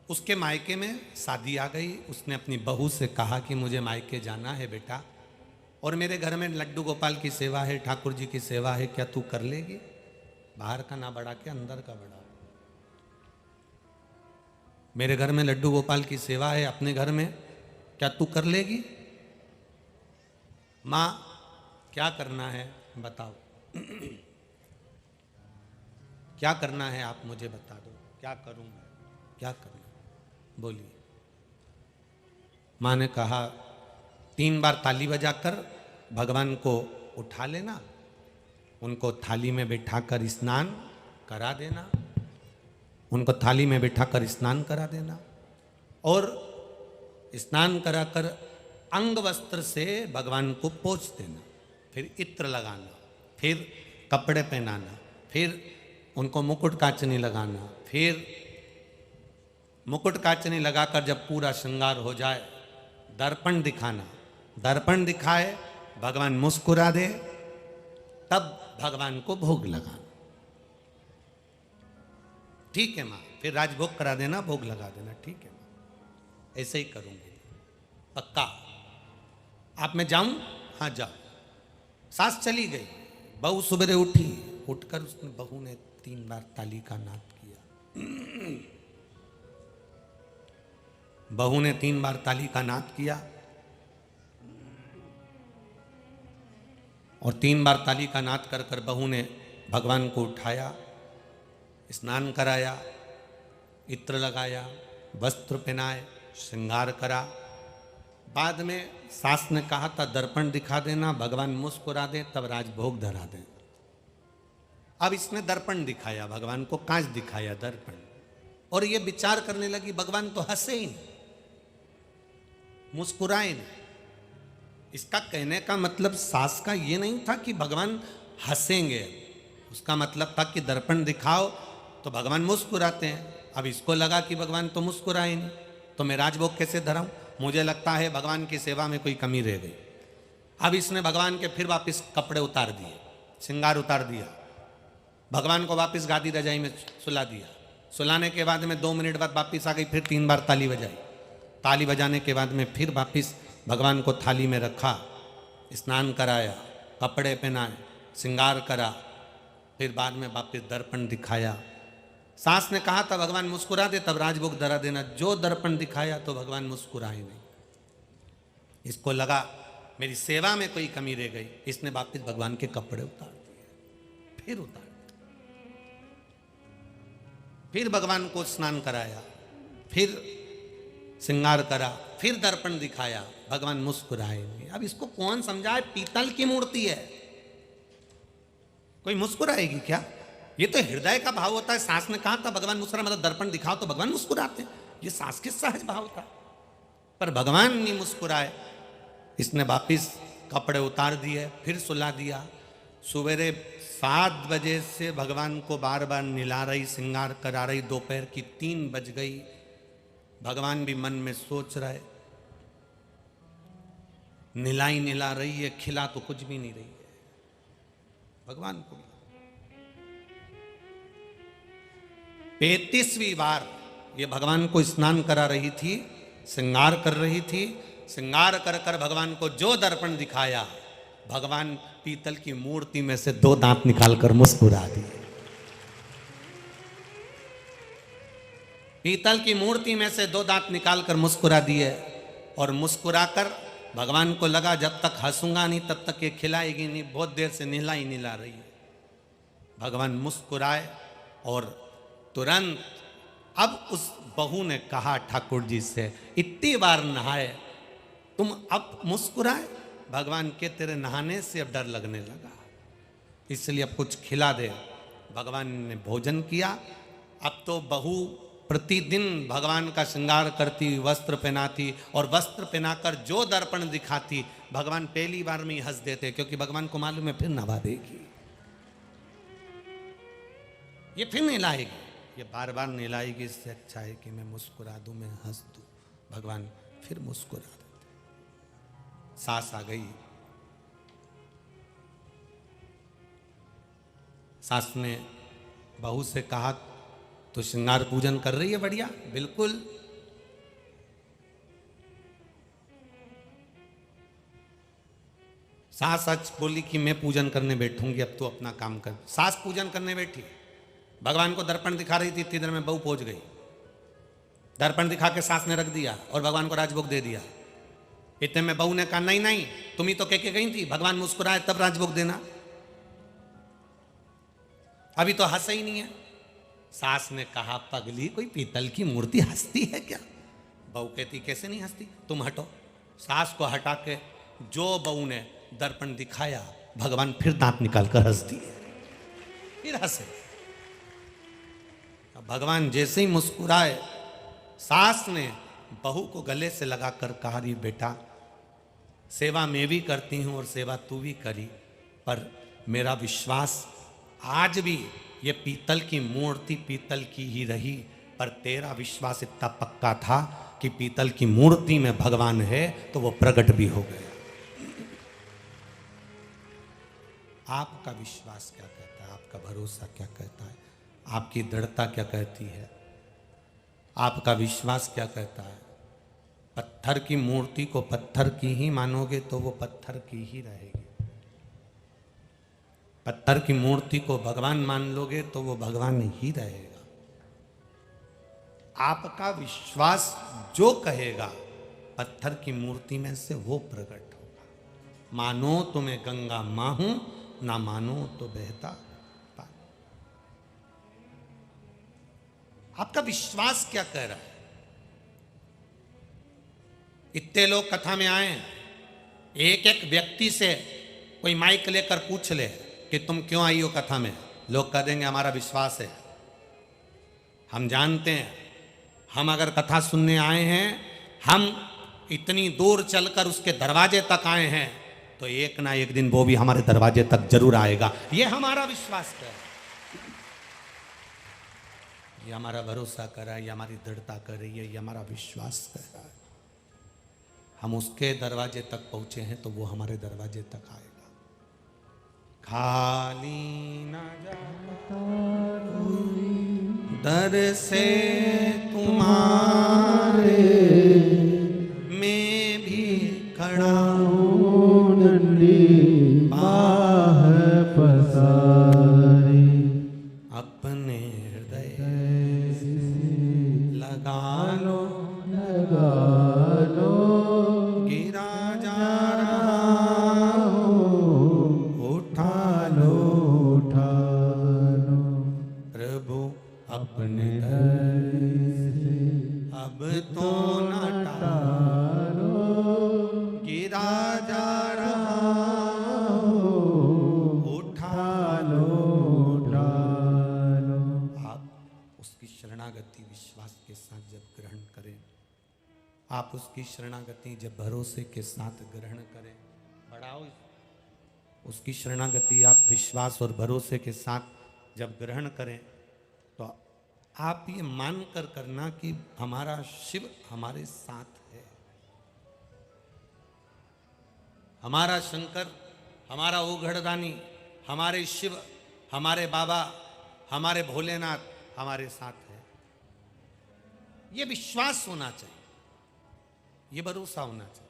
उसके मायके में शादी आ गई, उसने अपनी बहू से कहा कि मुझे मायके जाना है बेटा, और मेरे घर में लड्डू गोपाल की सेवा है, ठाकुर जी की सेवा है, क्या तू कर लेगी? बाहर का ना बढ़ा के अंदर का बढ़ा। मेरे घर में लड्डू गोपाल की सेवा है, अपने घर में, क्या तू कर लेगी? माँ क्या करना है बताओ, क्या करना है आप मुझे बता दो, क्या करूं मैं, क्या करना, बोलिए। माँ ने कहा 3 बार ताली बजाकर भगवान को उठा लेना, उनको थाली में बिठाकर स्नान करा देना, उनको थाली में बिठाकर स्नान करा देना, और स्नान कराकर अंग वस्त्र से भगवान को पोंछ देना, फिर इत्र लगाना, फिर कपड़े पहनाना, फिर उनको मुकुट कांचनी लगाना, फिर मुकुट कांचनी लगाकर जब पूरा श्रृंगार हो जाए दर्पण दिखाना, दर्पण दिखाए भगवान मुस्कुरा दे, तब भगवान को भोग लगाना। ठीक है माँ, फिर राजभोग करा देना, भोग लगा देना, ठीक है माँ, ऐसे ही करूंगी, पक्का। आप मैं जाऊं? हाँ जाओ। सास चली गई, बहू सुबह उठी, उठकर उसने बहू ने 3 बार ताली का नाद किया। बहू ने 3 बार ताली का नाद किया और 3 बार ताली का नाद कर कर बहू ने भगवान को उठाया, स्नान कराया, इत्र लगाया, वस्त्र पहनाए, श्रृंगार करा। बाद में सास ने कहा था दर्पण दिखा देना, भगवान मुस्कुरा दे तब राजभोग धरा दे। अब इसने दर्पण दिखाया, भगवान को कांच दिखाया, दर्पण, और ये विचार करने लगी भगवान तो हंसे ही नहीं, मुस्कुराए नहीं। इसका कहने का मतलब सास का ये नहीं था कि भगवान हंसेंगे, उसका मतलब था कि दर्पण दिखाओ तो भगवान मुस्कुराते हैं। अब इसको लगा कि भगवान तो मुस्कुराए नहीं, तो मैं राजभोग कैसे धराऊं? मुझे लगता है भगवान की सेवा में कोई कमी रह गई। अब इसने भगवान के फिर वापस कपड़े उतार दिए, श्रृंगार उतार दिया, भगवान को वापस गादी रजाई में सुला दिया। सुलाने के बाद में 2 मिनट बाद वापस आ गई, फिर 3 बार ताली बजाई। ताली बजाने के बाद में फिर वापस भगवान को थाली में रखा, स्नान कराया, कपड़े पहनाए, श्रृंगार करा, फिर बाद में वापस दर्पण दिखाया। सास ने कहा था भगवान मुस्कुरा दे तब राजभोग धरा देना, जो दर्पण दिखाया तो भगवान मुस्कुराए नहीं। इसको लगा मेरी सेवा में कोई कमी रह गई, इसने वापस भगवान के कपड़े उतार दिए, फिर उतार दिए, फिर भगवान को स्नान कराया, फिर श्रृंगार करा, फिर दर्पण दिखाया, भगवान मुस्कुराए नहीं। अब इसको कौन समझाए? पीतल की मूर्ति है, कोई मुस्कुराएगी क्या? ये तो हृदय का भाव होता है। सास ने कहा था भगवान मुस्कुरा, मतलब दर्पण दिखाओ तो भगवान मुस्कुराते हैं, ये सास के सहज भाव था, पर भगवान नहीं मुस्कुराए। इसने वापिस कपड़े उतार दिए, फिर सुला दिया। सवेरे 7 बजे से भगवान को बार बार निला रही, श्रृंगार करा रही, दोपहर की 3 बज गई। भगवान भी मन में सोच रहे, निलाई निला रही है, खिला तो कुछ भी नहीं रही है भगवान को। 35वीं बार ये भगवान को स्नान करा रही थी, श्रृंगार कर रही थी। श्रृंगार कर कर भगवान को जो दर्पण दिखाया, भगवान पीतल की मूर्ति में से 2 दांत निकालकर मुस्कुरा दिए। पीतल की मूर्ति में से 2 दांत निकालकर मुस्कुरा दिए, और मुस्कुराकर भगवान को लगा जब तक हंसूंगा नहीं तब तक ये खिलाएगी नहीं, बहुत देर से निला ही निला रही है। भगवान मुस्कुराए और तुरंत अब उस बहू ने कहा ठाकुर जी से, इतनी बार नहाए तुम अब मुस्कुराए? भगवान के तेरे नहाने से अब डर लगने लगा, इसलिए अब कुछ खिला दे। भगवान ने भोजन किया। अब तो बहू प्रतिदिन भगवान का श्रृंगार करती, वस्त्र पहनाती, और वस्त्र पहनाकर जो दर्पण दिखाती, भगवान पहली बार में ही हंस देते, क्योंकि भगवान को मालूम है फिर नवा देगी, ये फिर नहलाएगी, ये बार बार नहलाएगी। इससे अच्छा है कि मैं मुस्कुरा दूं, मैं हंस दूं। भगवान फिर मुस्कुरा देते। सास आ गई, सास ने बहू से कहा, तो श्रृंगार पूजन कर रही है बढ़िया, बिल्कुल। सास आज बोली कि मैं पूजन करने बैठूंगी, अब तो अपना काम कर। सास पूजन करने बैठी, भगवान को दर्पण दिखा रही थी, इतनी देर में बहू पहुंच गई। दर्पण दिखा के सास ने रख दिया और भगवान को राजभोग दे दिया। इतने में बहू ने कहा, नहीं नहीं, तुम ही तो कह के गई थी भगवान मुस्कुराए तब राजभोग देना, अभी तो हंसा ही नहीं है। सास ने कहा, पगली कोई पीतल की मूर्ति हंसती है क्या? बहू कहती, कैसे नहीं हंसती, तुम हटो। सास को हटा के जो बहू ने दर्पण दिखाया, भगवान फिर दांत निकाल कर हंस दिए, फिर हंसे। भगवान जैसे ही मुस्कुराए, सास ने बहू को गले से लगाकर कहा, री बेटा, सेवा मैं भी करती हूं और सेवा तू भी करी, पर मेरा विश्वास आज भी ये पीतल की मूर्ति पीतल की ही रही, पर तेरा विश्वास इतना पक्का था कि पीतल की मूर्ति में भगवान है, तो वो प्रकट भी हो गया। आपका विश्वास क्या कहता है? आपका भरोसा क्या कहता है? आपकी दृढ़ता क्या कहती है? आपका विश्वास क्या कहता है? पत्थर की मूर्ति को पत्थर की ही मानोगे तो वो पत्थर की ही रहेगी। पत्थर की मूर्ति को भगवान मान लोगे तो वो भगवान ही रहेगा। आपका विश्वास जो कहेगा, पत्थर की मूर्ति में से वो प्रकट होगा। मानो तो मैं गंगा मां हूं, ना मानो तो बहता पानी। आपका विश्वास क्या कह रहा है? इतने लोग कथा में आए, एक एक व्यक्ति से कोई माइक लेकर पूछ ले कि तुम क्यों आई हो कथा में, लोग कह देंगे हमारा विश्वास है। हम जानते हैं, हम अगर कथा सुनने आए हैं, हम इतनी दूर चलकर उसके दरवाजे तक आए हैं, तो एक ना एक दिन वो भी हमारे दरवाजे तक जरूर आएगा। ये हमारा विश्वास है, ये हमारा भरोसा कर रहा है, ये हमारी दृढ़ता कर रही है, ये हमारा विश्वास कर रहा है। हम उसके दरवाजे तक पहुंचे हैं तो वो हमारे दरवाजे तक आएगा। खाली ना जाता दर से तुम्हारे, मैं भी खड़ा हूँ नन्ही बाह पसारी, अपने हृदय लगा लो गिरा जा रहा हूँ, उठा लो प्रभु अपने अब तो न टालो, गिरा जा रहा हूँ, उठा लो। आप उसकी शरणागति विश्वास के साथ जब ग्रहण करें, आप उसकी शरणागति जब भरोसे के साथ ग्रहण करें, बढ़ाओ उसकी शरणागति आप विश्वास और भरोसे के साथ जब ग्रहण करें, तो आप ये मान कर करना कि हमारा शिव हमारे साथ है, हमारा शंकर, हमारा ओघड़दानी, हमारे शिव, हमारे बाबा, हमारे भोलेनाथ हमारे साथ है। ये विश्वास होना चाहिए, ये भरोसा होना चाहिए।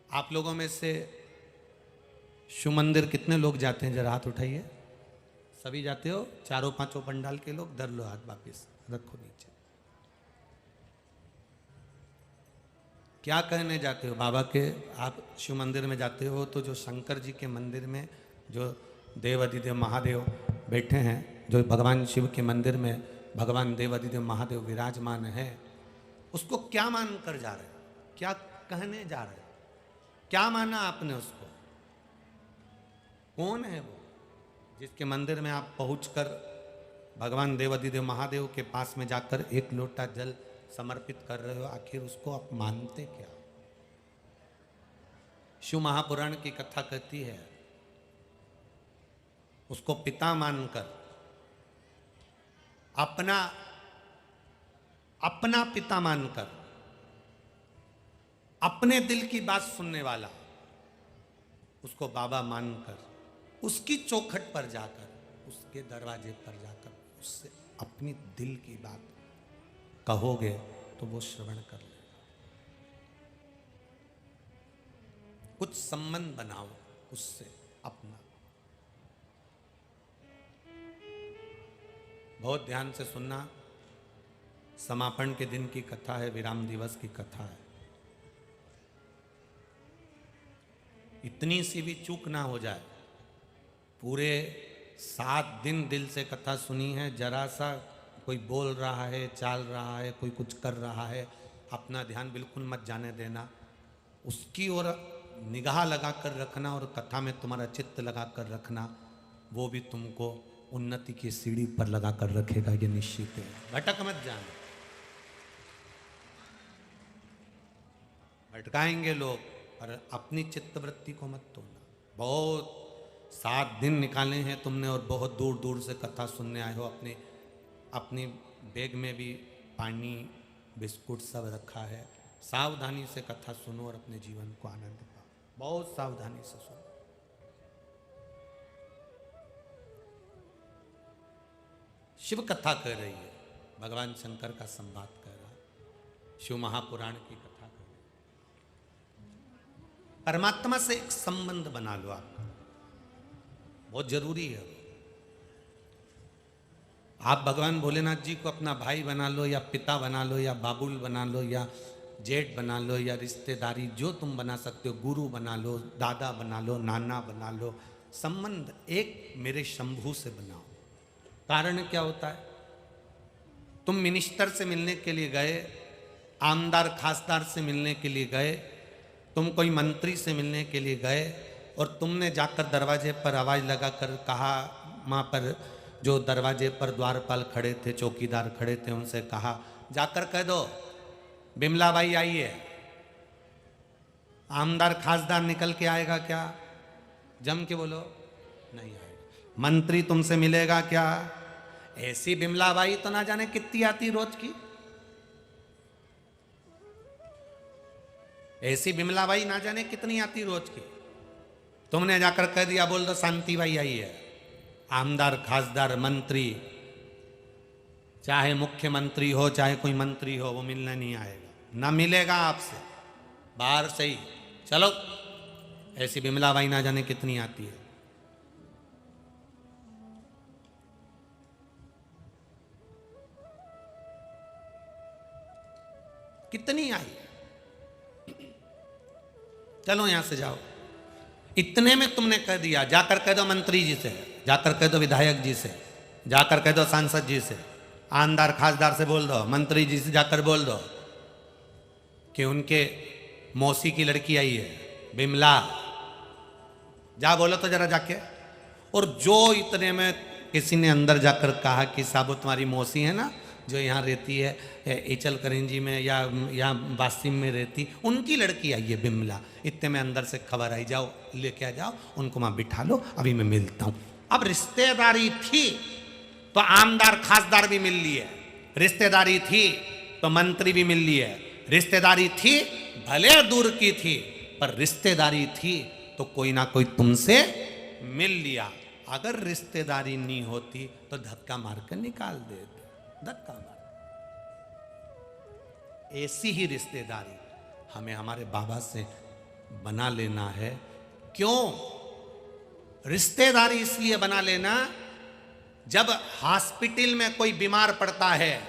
आप लोगों में से शिव मंदिर कितने लोग जाते हैं? जरा हाथ उठाइए। सभी जाते हो? चारों पांचों पंडाल के लोग धर लो हाथ, वापिस रखो नीचे। क्या कहने जाते हो बाबा के? आप शिव मंदिर में जाते हो तो जो शंकर जी के मंदिर में जो देवाधिदेव महादेव बैठे हैं, जो भगवान शिव के मंदिर में भगवान देवाधिदेव महादेव विराजमान है, उसको क्या मान कर जा रहे हैं? क्या कहने जा रहे हैं? क्या माना आपने उसको? कौन है वो जिसके मंदिर में आप पहुंचकर भगवान देवाधिदेव महादेव के पास में जाकर एक लोटा जल समर्पित कर रहे हो? आखिर उसको आप मानते क्या? शिव महापुराण की कथा कहती है, उसको पिता मानकर, अपना पिता मानकर, अपने दिल की बात सुनने वाला, उसको बाबा मानकर उसकी चौखट पर जाकर, उसके दरवाजे पर जाकर उससे अपनी दिल की बात कहोगे तो वो श्रवण कर लेगा। कुछ संबंध बनाओ उससे अपना। बहुत ध्यान से सुनना। समापन के दिन की कथा है, विराम दिवस की कथा है। इतनी सी भी चूक ना हो जाए। पूरे 7 दिन दिल से कथा सुनी है, जरा सा कोई बोल रहा है, चाल रहा है, कोई कुछ कर रहा है, अपना ध्यान बिल्कुल मत जाने देना। उसकी ओर निगाह लगा कर रखना और कथा में तुम्हारा चित्त लगा कर रखना। वो भी तुमको उन्नति की सीढ़ी पर लगा कर रखेगा, ये निश्चित है। भटक मत जाना। भटकाएंगे लोग, और अपनी चित्तवृत्ति को मत तोड़ना। बहुत 7 दिन निकाले हैं तुमने और बहुत दूर दूर से कथा सुनने आए हो। अपनी बैग में भी पानी, बिस्कुट सब रखा है। सावधानी से कथा सुनो और अपने जीवन को आनंद पाओ। बहुत सावधानी से सुनो। शिव कथा कर रही है, भगवान शंकर का संवाद कर रहा है, शिव महापुराण की कथा कर रही है। परमात्मा से एक संबंध बना लो आपका, बहुत जरूरी है। आप भगवान भोलेनाथ जी को अपना भाई बना लो, या पिता बना लो, या बाबुल बना लो, या जेठ बना लो, या रिश्तेदारी जो तुम बना सकते हो, गुरु बना लो, दादा बना लो, नाना बना लो। संबंध एक मेरे शंभू से बनाओ। कारण क्या होता है? तुम मिनिस्टर से मिलने के लिए गए, आमदार खासदार से मिलने के लिए गए, तुम कोई मंत्री से मिलने के लिए गए, और तुमने जाकर दरवाजे पर आवाज़ लगाकर कहा, वहाँ पर जो दरवाजे पर द्वारपाल खड़े थे, चौकीदार खड़े थे, उनसे कहा जाकर कह दो बिमला बाई आई है। आमदार खासदार निकल के आएगा क्या? जम के बोलो, नहीं आएगा। मंत्री तुमसे मिलेगा क्या? ऐसी बिमला बाई तो ना जाने कितनी आती रोज की। ऐसी बिमला बाई ना जाने कितनी आती रोज की। तुमने जाकर कह दिया, बोल दो शांति बाई आई है। आमदार खासदार मंत्री, चाहे मुख्यमंत्री हो चाहे कोई मंत्री हो, वो मिलने नहीं आएगा, ना मिलेगा आपसे, बाहर से ही चलो। ऐसी बिमला बाई ना जाने कितनी आती है। कितनी आई? चलो यहां से जाओ। इतने में तुमने कह दिया, जाकर कह दो मंत्री जी से, जाकर कह दो विधायक जी से, जाकर कह दो सांसद जी से, आमदार खासदार से बोल दो, मंत्री जी से जाकर बोल दो कि उनके मौसी की लड़की आई है बिमला। जा बोलो तो जरा जाके। और जो इतने में किसी ने अंदर जाकर कहा कि साहब तुम्हारी मौसी है ना, जो यहाँ रहती है एचल करेंजी में या वासिम में रहती, उनकी लड़की आई है बिमला। इतने में अंदर से खबर आई, जाओ लेके आ जाओ, उनको वहाँ बिठा लो, अभी मैं मिलता हूँ। अब रिश्तेदारी थी तो आमदार खासदार भी मिल लिए, रिश्तेदारी थी तो मंत्री भी मिल लिए, रिश्तेदारी थी भले दूर की थी, पर रिश्तेदारी थी तो कोई ना कोई तुमसे मिल लिया। अगर रिश्तेदारी नहीं होती तो धक्का मारकर निकाल देते, धक्का मार। ऐसी ही रिश्तेदारी हमें हमारे बाबा से बना लेना है। क्यों रिश्तेदारी इसलिए बना लेना? जब हॉस्पिटल में कोई बीमार पड़ता है,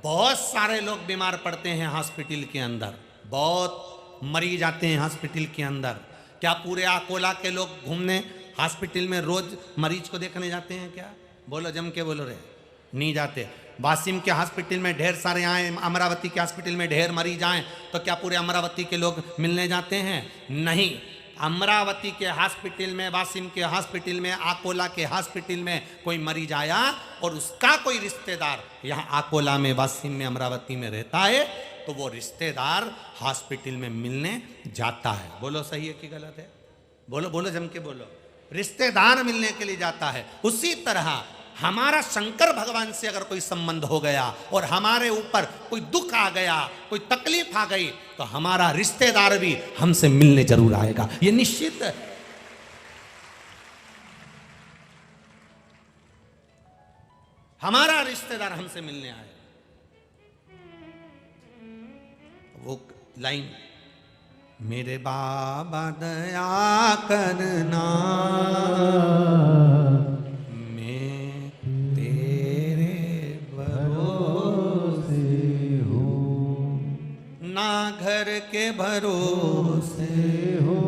बहुत सारे लोग बीमार पड़ते हैं हॉस्पिटल के अंदर, बहुत मरीज आते हैं हॉस्पिटल के अंदर। क्या पूरे अकोला के लोग घूमने हॉस्पिटल में रोज मरीज को देखने जाते हैं क्या? बोलो, जम के बोलो रे, नहीं जाते। वासिम के हॉस्पिटल में ढेर सारे आए, अमरावती के हॉस्पिटल में ढेर मरीज आए, तो क्या पूरे अमरावती के लोग मिलने जाते हैं? नहीं। अमरावती के हॉस्पिटल में, वासिम के हॉस्पिटल में, अकोला के हॉस्पिटल में कोई मरीज आया और उसका कोई रिश्तेदार यहाँ अकोला में, वासिम में, अमरावती में रहता है, तो वो रिश्तेदार हॉस्पिटल में मिलने जाता है। बोलो सही है कि गलत है? बोलो बोलो, जम के बोलो। रिश्तेदार मिलने के लिए जाता है। उसी तरह हमारा शंकर भगवान से अगर कोई संबंध हो गया और हमारे ऊपर कोई दुख आ गया, कोई तकलीफ आ गई, तो हमारा रिश्तेदार भी हमसे मिलने जरूर आएगा, ये निश्चित है। हमारा रिश्तेदार हमसे मिलने आए, वो लाइन, मेरे बाबा दया करना, मैं तेरे भरोसे हूँ, ना घर के भरोसे हो,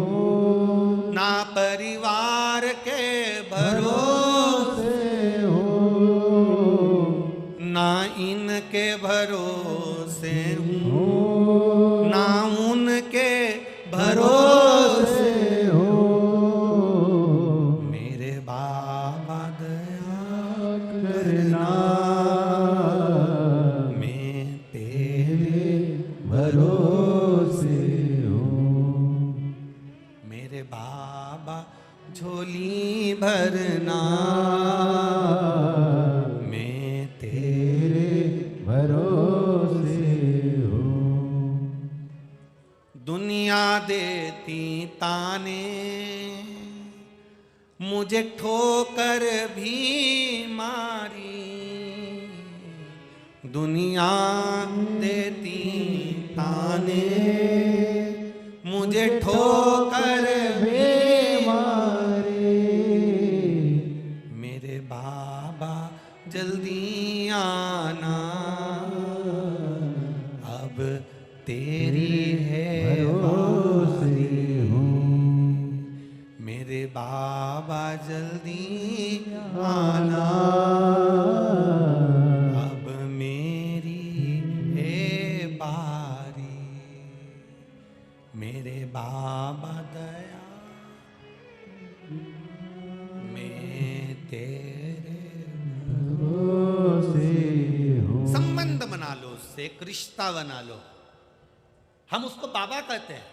ना परिवार के भरोसे हो, ना इनके भरोसे हूँ, ना उनके भरोसे हो, मेरे बाबा दया करना, मैं तेरे भरोसे हूँ, मेरे बाबा झोली भरना, मैं तेरे भरोसे हूँ, दुनिया देती ताने, मुझे ठोकर भी मारी, दुनिया देती ताने, मुझे ठोकर भी मारी, मेरे बाबा जल्दी आना, अब तेरी है बारी, मेरे बाबा जल्दी आना, अब मेरी है बारी, मेरे बाबा दया, मैं तेरे भरोसे हूँ। संबंध बना लो उससे, एक रिश्ता बना लो। हम उसको बाबा कहते हैं।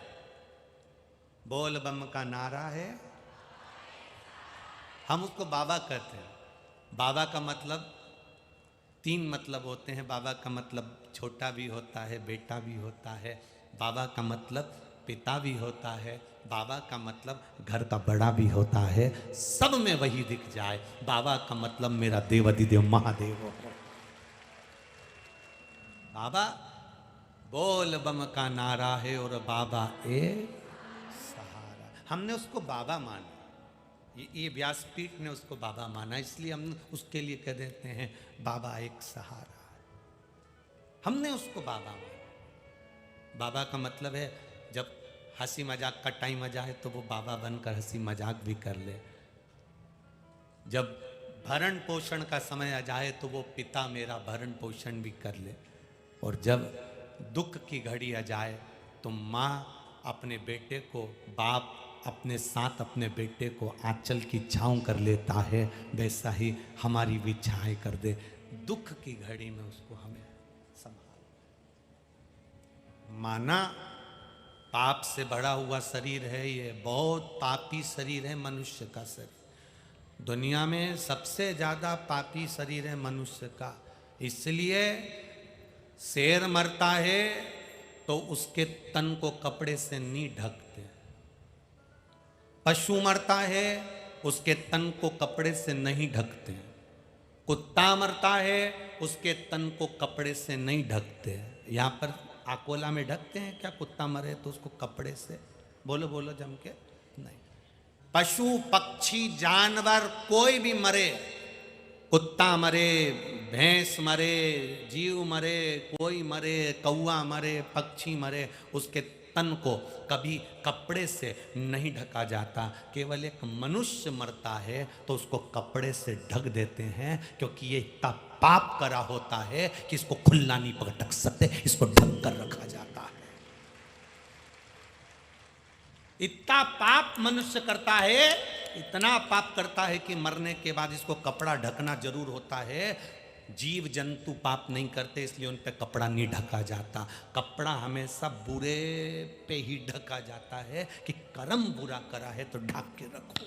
बोल बम का नारा है, हम उसको बाबा कहते हैं। बाबा का मतलब 3 मतलब होते हैं। बाबा का मतलब छोटा भी होता है, बेटा भी होता है। बाबा का मतलब पिता भी होता है। बाबा का मतलब घर का बड़ा भी होता है। सब में वही दिख जाए। बाबा का मतलब मेरा देवाधिदेव महादेव हो। बाबा बोल बम का नारा है और बाबा एक सहारा। हमने उसको बाबा माना, ये व्यासपीठ ने उसको बाबा माना, इसलिए हम उसके लिए कह देते हैं बाबा एक सहारा। हमने उसको बाबा माना। बाबा का मतलब है जब हंसी मजाक का टाइम आ जाए तो वो बाबा बनकर हंसी मजाक भी कर ले। जब भरण पोषण का समय आ जाए तो वो पिता मेरा भरण पोषण भी कर ले। और जब दुख की घड़ी आ जाए तो माँ अपने बेटे को, बाप अपने साथ अपने बेटे को आंचल की छाँव कर लेता है, वैसा ही हमारी भी छाएं कर दे। दुख की घड़ी में उसको हमें संभाल। माना पाप से भरा हुआ शरीर है, ये बहुत पापी शरीर है मनुष्य का शरीर। दुनिया में सबसे ज्यादा पापी शरीर है मनुष्य का। इसलिए शेर मरता है तो उसके तन को कपड़े से नहीं ढकते। पशु मरता है उसके तन को कपड़े से नहीं ढकते। कुत्ता मरता है उसके तन को कपड़े से नहीं ढकते। यहाँ पर अकोला में ढकते हैं क्या? कुत्ता मरे तो उसको कपड़े से? बोलो बोलो जम के। नहीं। पशु पक्षी जानवर कोई भी मरे, कुत्ता मरे, भैंस मरे, जीव मरे, कोई मरे, कौवा मरे, पक्षी मरे, उसके तन को कभी कपड़े से नहीं ढका जाता। केवल एक मनुष्य मरता है तो उसको कपड़े से ढक देते हैं, क्योंकि ये इतना पाप करा होता है कि इसको खुला नहीं ढक सकते, इसको ढक कर रखा जाता है। इतना पाप मनुष्य करता है, इतना पाप करता है कि मरने के बाद इसको कपड़ा ढकना जरूर होता है। जीव जंतु पाप नहीं करते, इसलिए उन पे कपड़ा नहीं ढका जाता। कपड़ा हमेशा बुरे पे ही ढका जाता है कि कर्म बुरा करा है तो ढक के रखो।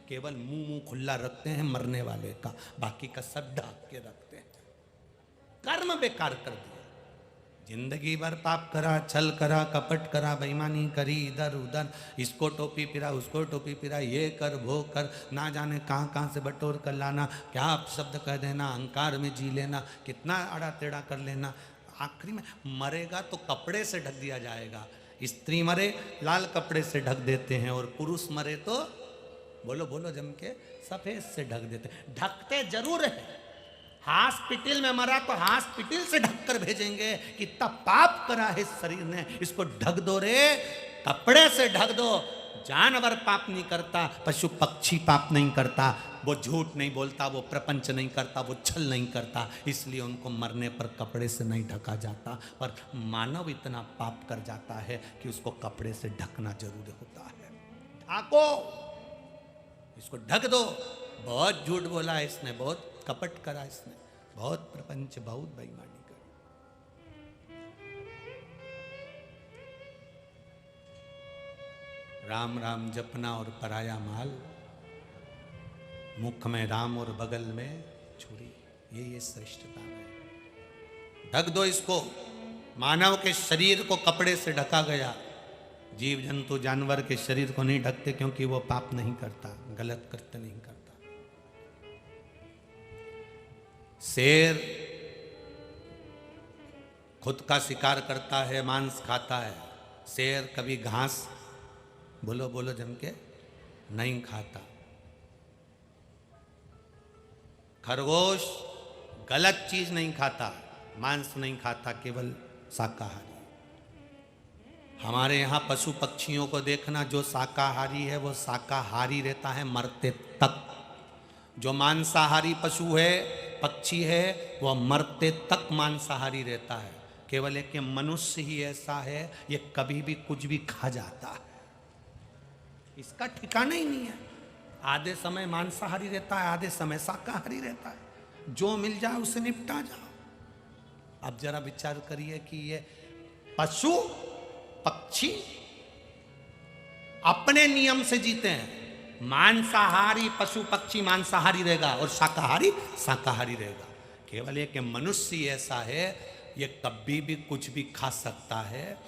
केवल मुंह खुला रखते हैं मरने वाले का, बाकी का सब ढक के रखते हैं। कर्म बेकार कर दिया। जिंदगी भर पाप करा, छल करा, कपट करा, बेईमानी करी, इधर उधर, इसको टोपी पिरा, उसको टोपी पिरा, ये कर वो कर, ना जाने कहाँ कहाँ से बटोर कर लाना, क्या शब्द कह देना, अहंकार में जी लेना, कितना आड़ा टेढ़ा कर लेना। आखिरी में मरेगा तो कपड़े से ढक दिया जाएगा। स्त्री मरे लाल कपड़े से ढक देते हैं, और पुरुष मरे तो बोलो बोलो जम के सफेद से ढक देते। ढकते जरूर है। हॉस्पिटल में मरा तो हॉस्पिटल से ढककर भेजेंगे कि तब पाप करा है शरीर ने, इसको ढक दो रे, कपड़े से ढक दो। जानवर पाप नहीं करता, पशु पक्षी पाप नहीं करता, वो झूठ नहीं बोलता, वो प्रपंच नहीं करता, वो छल नहीं करता, इसलिए उनको मरने पर कपड़े से नहीं ढका जाता। पर मानव इतना पाप कर जाता है कि उसको कपड़े से ढकना जरूरी होता है। ढाको, इसको ढक दो। बहुत झूठ बोला है इसने, बहुत कपट करा इसने, बहुत प्रपंच, बहुत बेईमानी करी। राम राम जपना और पराया माल, मुख में राम और बगल में छुरी, ये श्रेष्ठता है। ढक दो इसको। मानव के शरीर को कपड़े से ढका गया, जीव जंतु जानवर के शरीर को नहीं ढकते, क्योंकि वो पाप नहीं करता, गलत कृत्य नहीं करता। शेर खुद का शिकार करता है, मांस खाता है। शेर कभी घास, बोलो बोलो जम के, नहीं खाता। खरगोश गलत चीज नहीं खाता, मांस नहीं खाता, केवल शाकाहारी। हमारे यहाँ पशु पक्षियों को देखना, जो शाकाहारी है वो शाकाहारी रहता है मरते तक। जो मांसाहारी पशु है, पक्षी है, वह मरते तक मांसाहारी रहता है। केवल एक मनुष्य ही ऐसा है, ये कभी भी कुछ भी खा जाता है, इसका ठिकाना ही नहीं है। आधे समय मांसाहारी रहता है, आधे समय शाकाहारी रहता है। जो मिल जाए उसे निपटा जाओ। अब जरा विचार करिए कि ये पशु पक्षी अपने नियम से जीते हैं। मांसाहारी पशु पक्षी मांसाहारी रहेगा और शाकाहारी शाकाहारी रहेगा। केवल एक मनुष्य ऐसा है, ये कभी भी कुछ भी खा सकता है,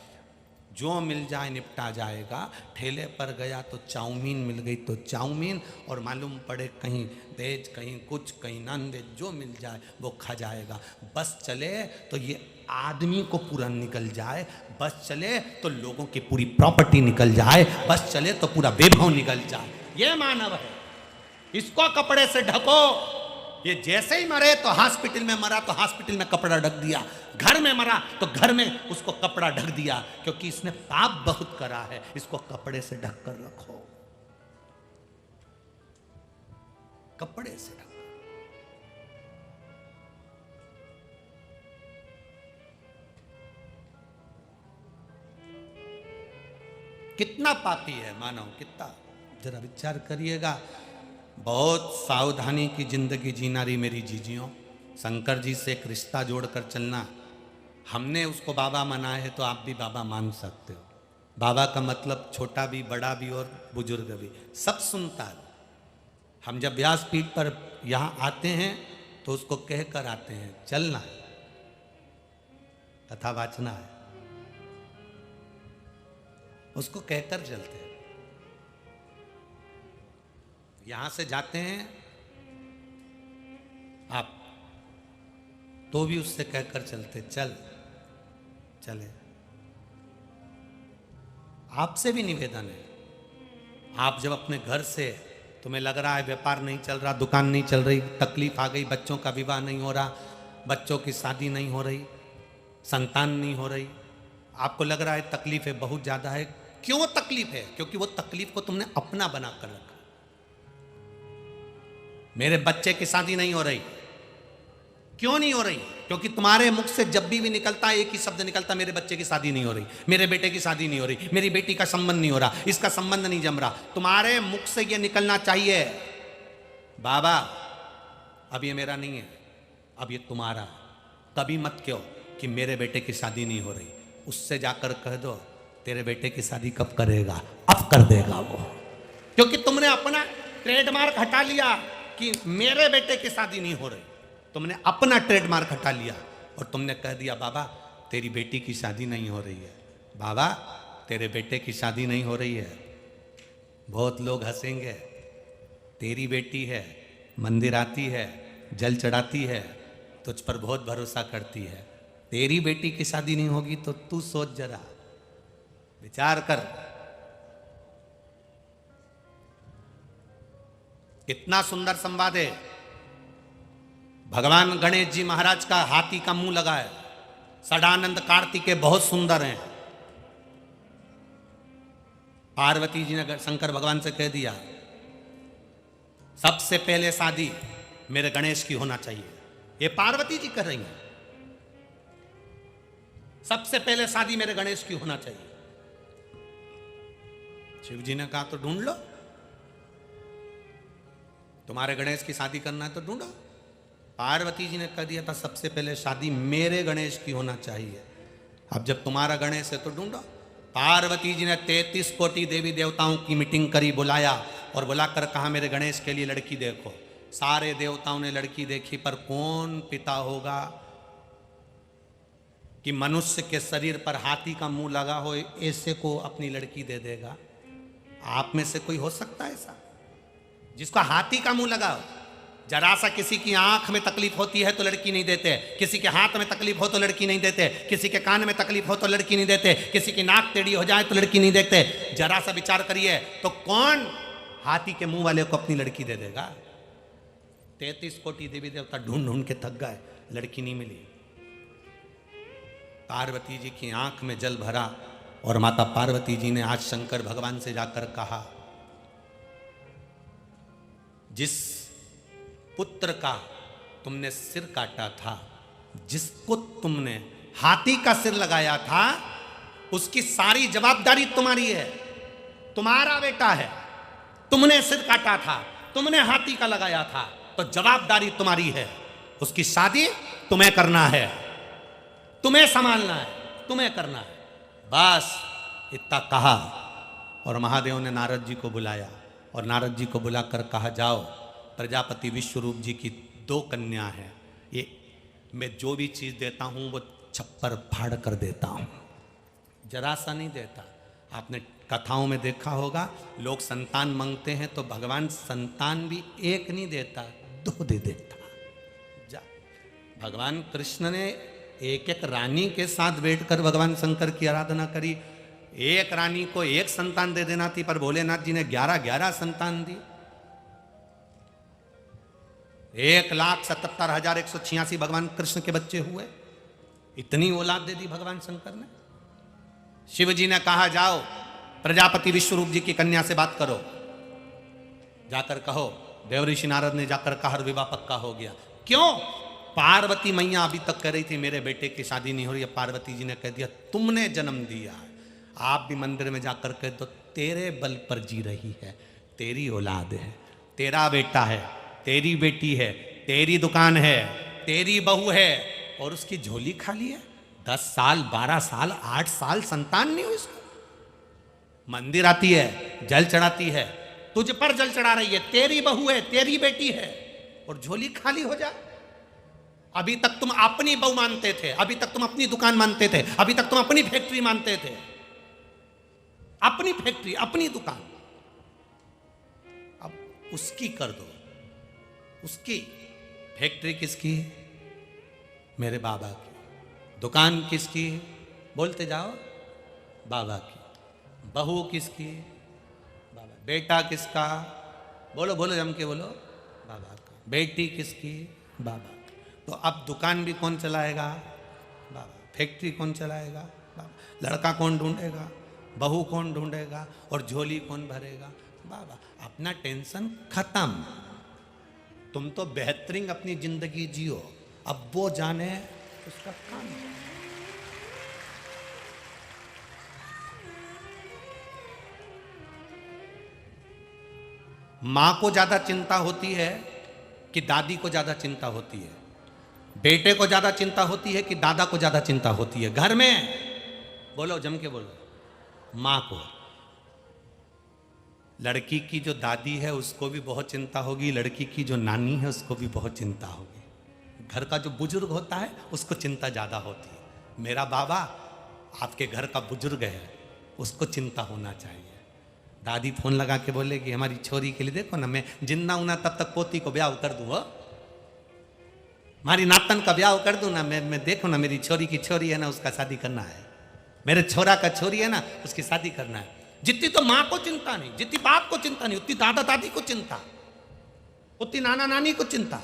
जो मिल जाए निपटा जाएगा। ठेले पर गया तो चाउमीन मिल गई तो चाउमीन, और मालूम पड़े कहीं वेज कहीं कुछ कहीं नॉन वेज, जो मिल जाए वो खा जाएगा। बस चले तो ये आदमी को पूरा निकल जाए, बस चले तो लोगों की पूरी प्रॉपर्टी निकल जाए, बस चले तो पूरा वैभव निकल जाए। ये मानव है, इसको कपड़े से ढको। ये जैसे ही मरे तो हॉस्पिटल में मरा तो हॉस्पिटल में कपड़ा ढक दिया, घर में मरा तो घर में उसको कपड़ा ढक दिया, क्योंकि इसने पाप बहुत करा है। इसको कपड़े से ढक कर रखो, कपड़े से ढक। कितना पापी है मानव, कितना, जरा विचार करिएगा। बहुत सावधानी की जिंदगी जीना रही मेरी जीजियों। शंकर जी से एक रिश्ता जोड़कर चलना। हमने उसको बाबा माना है तो आप भी बाबा मान सकते हो। बाबा का मतलब छोटा भी, बड़ा भी और बुजुर्ग भी, सब सुनता है। हम जब व्यासपीठ पर यहाँ आते हैं तो उसको कहकर आते हैं, चलना है, कथा वाचना है, उसको कहकर चलते हैं। यहां से जाते हैं आप तो भी उससे कहकर चलते, चल चले। आपसे भी निवेदन है, आप जब अपने घर से, तुम्हें लग रहा है व्यापार नहीं चल रहा, दुकान नहीं चल रही, तकलीफ आ गई, बच्चों का विवाह नहीं हो रहा, बच्चों की शादी नहीं हो रही, संतान नहीं हो रही, आपको लग रहा है तकलीफ है, बहुत ज्यादा है। क्यों तकलीफ है? क्योंकि वो तकलीफ को तुमने अपना बना कर रखा। मेरे बच्चे की शादी नहीं हो रही, क्यों नहीं हो रही? क्योंकि तुम्हारे मुख से जब भी निकलता है एक ही शब्द निकलता, मेरे बच्चे की शादी नहीं हो रही, मेरे बेटे की शादी नहीं हो रही, मेरी बेटी का संबंध नहीं हो रहा, इसका संबंध नहीं जम रहा। तुम्हारे मुख से यह निकलना चाहिए, बाबा अब ये मेरा नहीं है, अब ये तुम्हारा। कभी मत क्यों कि मेरे बेटे की शादी नहीं हो रही, उससे जाकर कह दो तेरे बेटे की शादी कब करेगा, अब कर देगा वो। क्योंकि तुमने अपना ट्रेडमार्क हटा लिया कि मेरे बेटे की शादी नहीं हो रही, तुमने अपना ट्रेडमार्क हटा लिया और तुमने कह दिया बाबा तेरी बेटी की शादी नहीं हो रही है, बाबा तेरे बेटे की शादी नहीं हो रही है। बहुत लोग हंसेंगे, तेरी बेटी है, मंदिर आती है, जल चढ़ाती है, तुझ पर बहुत भरोसा करती है, तेरी बेटी की शादी नहीं होगी तो तू सोच जरा, विचार कर। कितना सुंदर संवाद है। भगवान गणेश जी महाराज का हाथी का मुंह लगा है, सदानंद कार्तिकेय बहुत सुंदर हैं। पार्वती जी ने शंकर भगवान से कह दिया सबसे पहले शादी मेरे गणेश की होना चाहिए। ये पार्वती जी कर रही हैं, सबसे पहले शादी मेरे गणेश की होना चाहिए। शिव जी ने कहा तो ढूंढ लो, तुम्हारे गणेश की शादी करना है तो ढूंढो। पार्वती जी ने कह दिया था सबसे पहले शादी मेरे गणेश की होना चाहिए। अब जब तुम्हारा गणेश है तो ढूंढो। पार्वती जी ने 33 कोटि देवी देवताओं की मीटिंग करी, बुलाया और बुलाकर कहा मेरे गणेश के लिए लड़की देखो। सारे देवताओं ने लड़की देखी, पर कौन पिता होगा कि मनुष्य के शरीर पर हाथी का मुंह लगा हो, ऐसे को अपनी लड़की दे देगा? आप में से कोई हो सकता है ऐसा जिसको हाथी का मुंह लगा हो? जरा सा किसी की आंख में तकलीफ होती है तो लड़की नहीं देते, किसी के हाथ में तकलीफ हो तो लड़की नहीं देते, किसी के कान में तकलीफ हो तो लड़की नहीं देते, किसी की नाक टेढ़ी हो जाए तो लड़की नहीं देते। जरा सा विचार करिए तो कौन हाथी के मुंह वाले को अपनी लड़की दे देगा? 33 कोटि देवी देवता ढूंढ ढूंढ के थक गए, लड़की नहीं मिली। पार्वती जी की आंख में जल भरा और माता पार्वती जी ने आज शंकर भगवान से जाकर कहा जिस पुत्र का तुमने सिर काटा था, जिसको तुमने हाथी का सिर लगाया था, उसकी सारी जवाबदारी तुम्हारी है। तुम्हारा बेटा है, तुमने सिर काटा था, तुमने हाथी का लगाया था, तो जवाबदारी तुम्हारी है। उसकी शादी तुम्हें करना है, तुम्हें संभालना है, तुम्हें करना है। बस इतना कहा और महादेव ने नारद जी को बुलाया और नारद जी को बुलाकर कहा जाओ, प्रजापति विश्वरूप जी की 2 कन्या हैं, ये मैं जो भी चीज़ देता हूँ वो छप्पर फाड़ कर देता हूँ, जरा सा नहीं देता। आपने कथाओं में देखा होगा, लोग संतान मांगते हैं तो भगवान संतान भी एक नहीं देता, 2 दे देता। जा भगवान कृष्ण ने एक एक रानी के साथ बैठकर भगवान शंकर की आराधना करी। एक रानी को 1 संतान दे देना थी, पर भोलेनाथ जी ने 11 संतान दी। 1,77,186 भगवान कृष्ण के बच्चे हुए। इतनी औलाद दे दी भगवान शंकर ने। शिव जी ने कहा जाओ प्रजापति विश्वरूप जी की कन्या से बात करो, जाकर कहो। देवऋषि नारद ने जाकर कहा विवाह पक्का हो गया। क्यों? पार्वती मैया अभी तक कह रही थी मेरे बेटे की शादी नहीं हो रही है। पार्वती जी ने कह दिया तुमने जन्म दिया है, आप भी मंदिर में जाकर कह दो तेरे बल पर जी रही है, तेरी औलाद है, तेरा बेटा है, तेरी बेटी है, तेरी दुकान है, तेरी बहू है, और उसकी झोली खाली है। 10 साल 12 साल 8 साल संतान नहीं हुई उसको। मंदिर आती है, जल चढ़ाती है, तुझ पर जल चढ़ा रही है, तेरी बहू है, तेरी बेटी है, और झोली खाली हो जाए। अभी तक तुम अपनी बहू मानते थे, अभी तक तुम अपनी दुकान मानते थे, अभी तक तुम अपनी फैक्ट्री मानते थे, अपनी फैक्ट्री अपनी दुकान, अब उसकी कर दो। उसकी फैक्ट्री किसकी? मेरे बाबा की। दुकान किसकी? बोलते जाओ, बाबा की। बहू किसकी? बाबा। बेटा किसका? बोलो बोलो जम के बोलो, बाबा का। बेटी किसकी? बाबा। तो अब दुकान भी कौन चलाएगा? बाबा। फैक्ट्री कौन चलाएगा? बाबा। लड़का कौन ढूंढेगा? बहू कौन ढूंढेगा? और झोली कौन भरेगा? बाबा। अपना टेंशन खत्म, तुम तो बेहतरीन अपनी जिंदगी जियो, अब वो जाने उसका काम। मां को ज्यादा चिंता होती है कि दादी को ज्यादा चिंता होती है? बेटे को ज्यादा चिंता होती है कि दादा को ज्यादा चिंता होती है? घर में बोलो, जम के बोलो। मां को। लड़की की जो दादी है उसको भी बहुत चिंता होगी, लड़की की जो नानी है उसको भी बहुत चिंता होगी। घर का जो बुजुर्ग होता है उसको चिंता ज्यादा होती है। मेरा बाबा आपके घर का बुजुर्ग है, उसको चिंता होना चाहिए। दादी फोन लगा के बोले कि हमारी छोरी के लिए देखो ना, मैं जिंदा हूं ना तब तक पोती को ब्याह कर दूं, हमारी नातन का ब्याह कर दूं ना, मैं देखो ना, मेरी छोरी की छोरी है ना, उसका शादी करना है, मेरे छोरा का छोरी है ना, उसकी शादी करना है। जितनी तो माँ को चिंता नहीं, जितनी बाप को चिंता नहीं, उतनी दादा दादी को चिंता, उतनी नाना नानी को चिंता।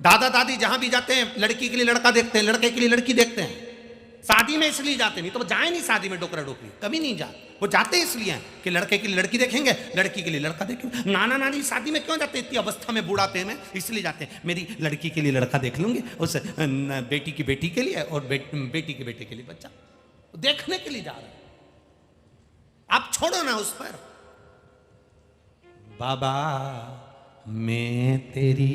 दादा दादी जहां भी जाते हैं लड़की के लिए लड़का देखते हैं, लड़के के लिए लड़की देखते हैं। शादी में इसलिए जाते नहीं तो वो जाए नहीं शादी में, डोकरा डोकरी कभी नहीं जाते, वो जाते इसलिए हैं कि लड़के के लिए लड़की देखेंगे, लड़की के लिए लड़का देखेंगे। नाना नानी शादी में क्यों जाते हैं? इतनी अवस्था में बूढ़ापे में इसलिए जाते हैं, मेरी लड़की के लिए लड़का देख लूंगी, उस बेटी की बेटी के लिए और बेटी के बेटे के लिए बच्चा देखने के लिए जा रहे हैं। आप छोड़ो ना उस पर। बाबा मैं तेरी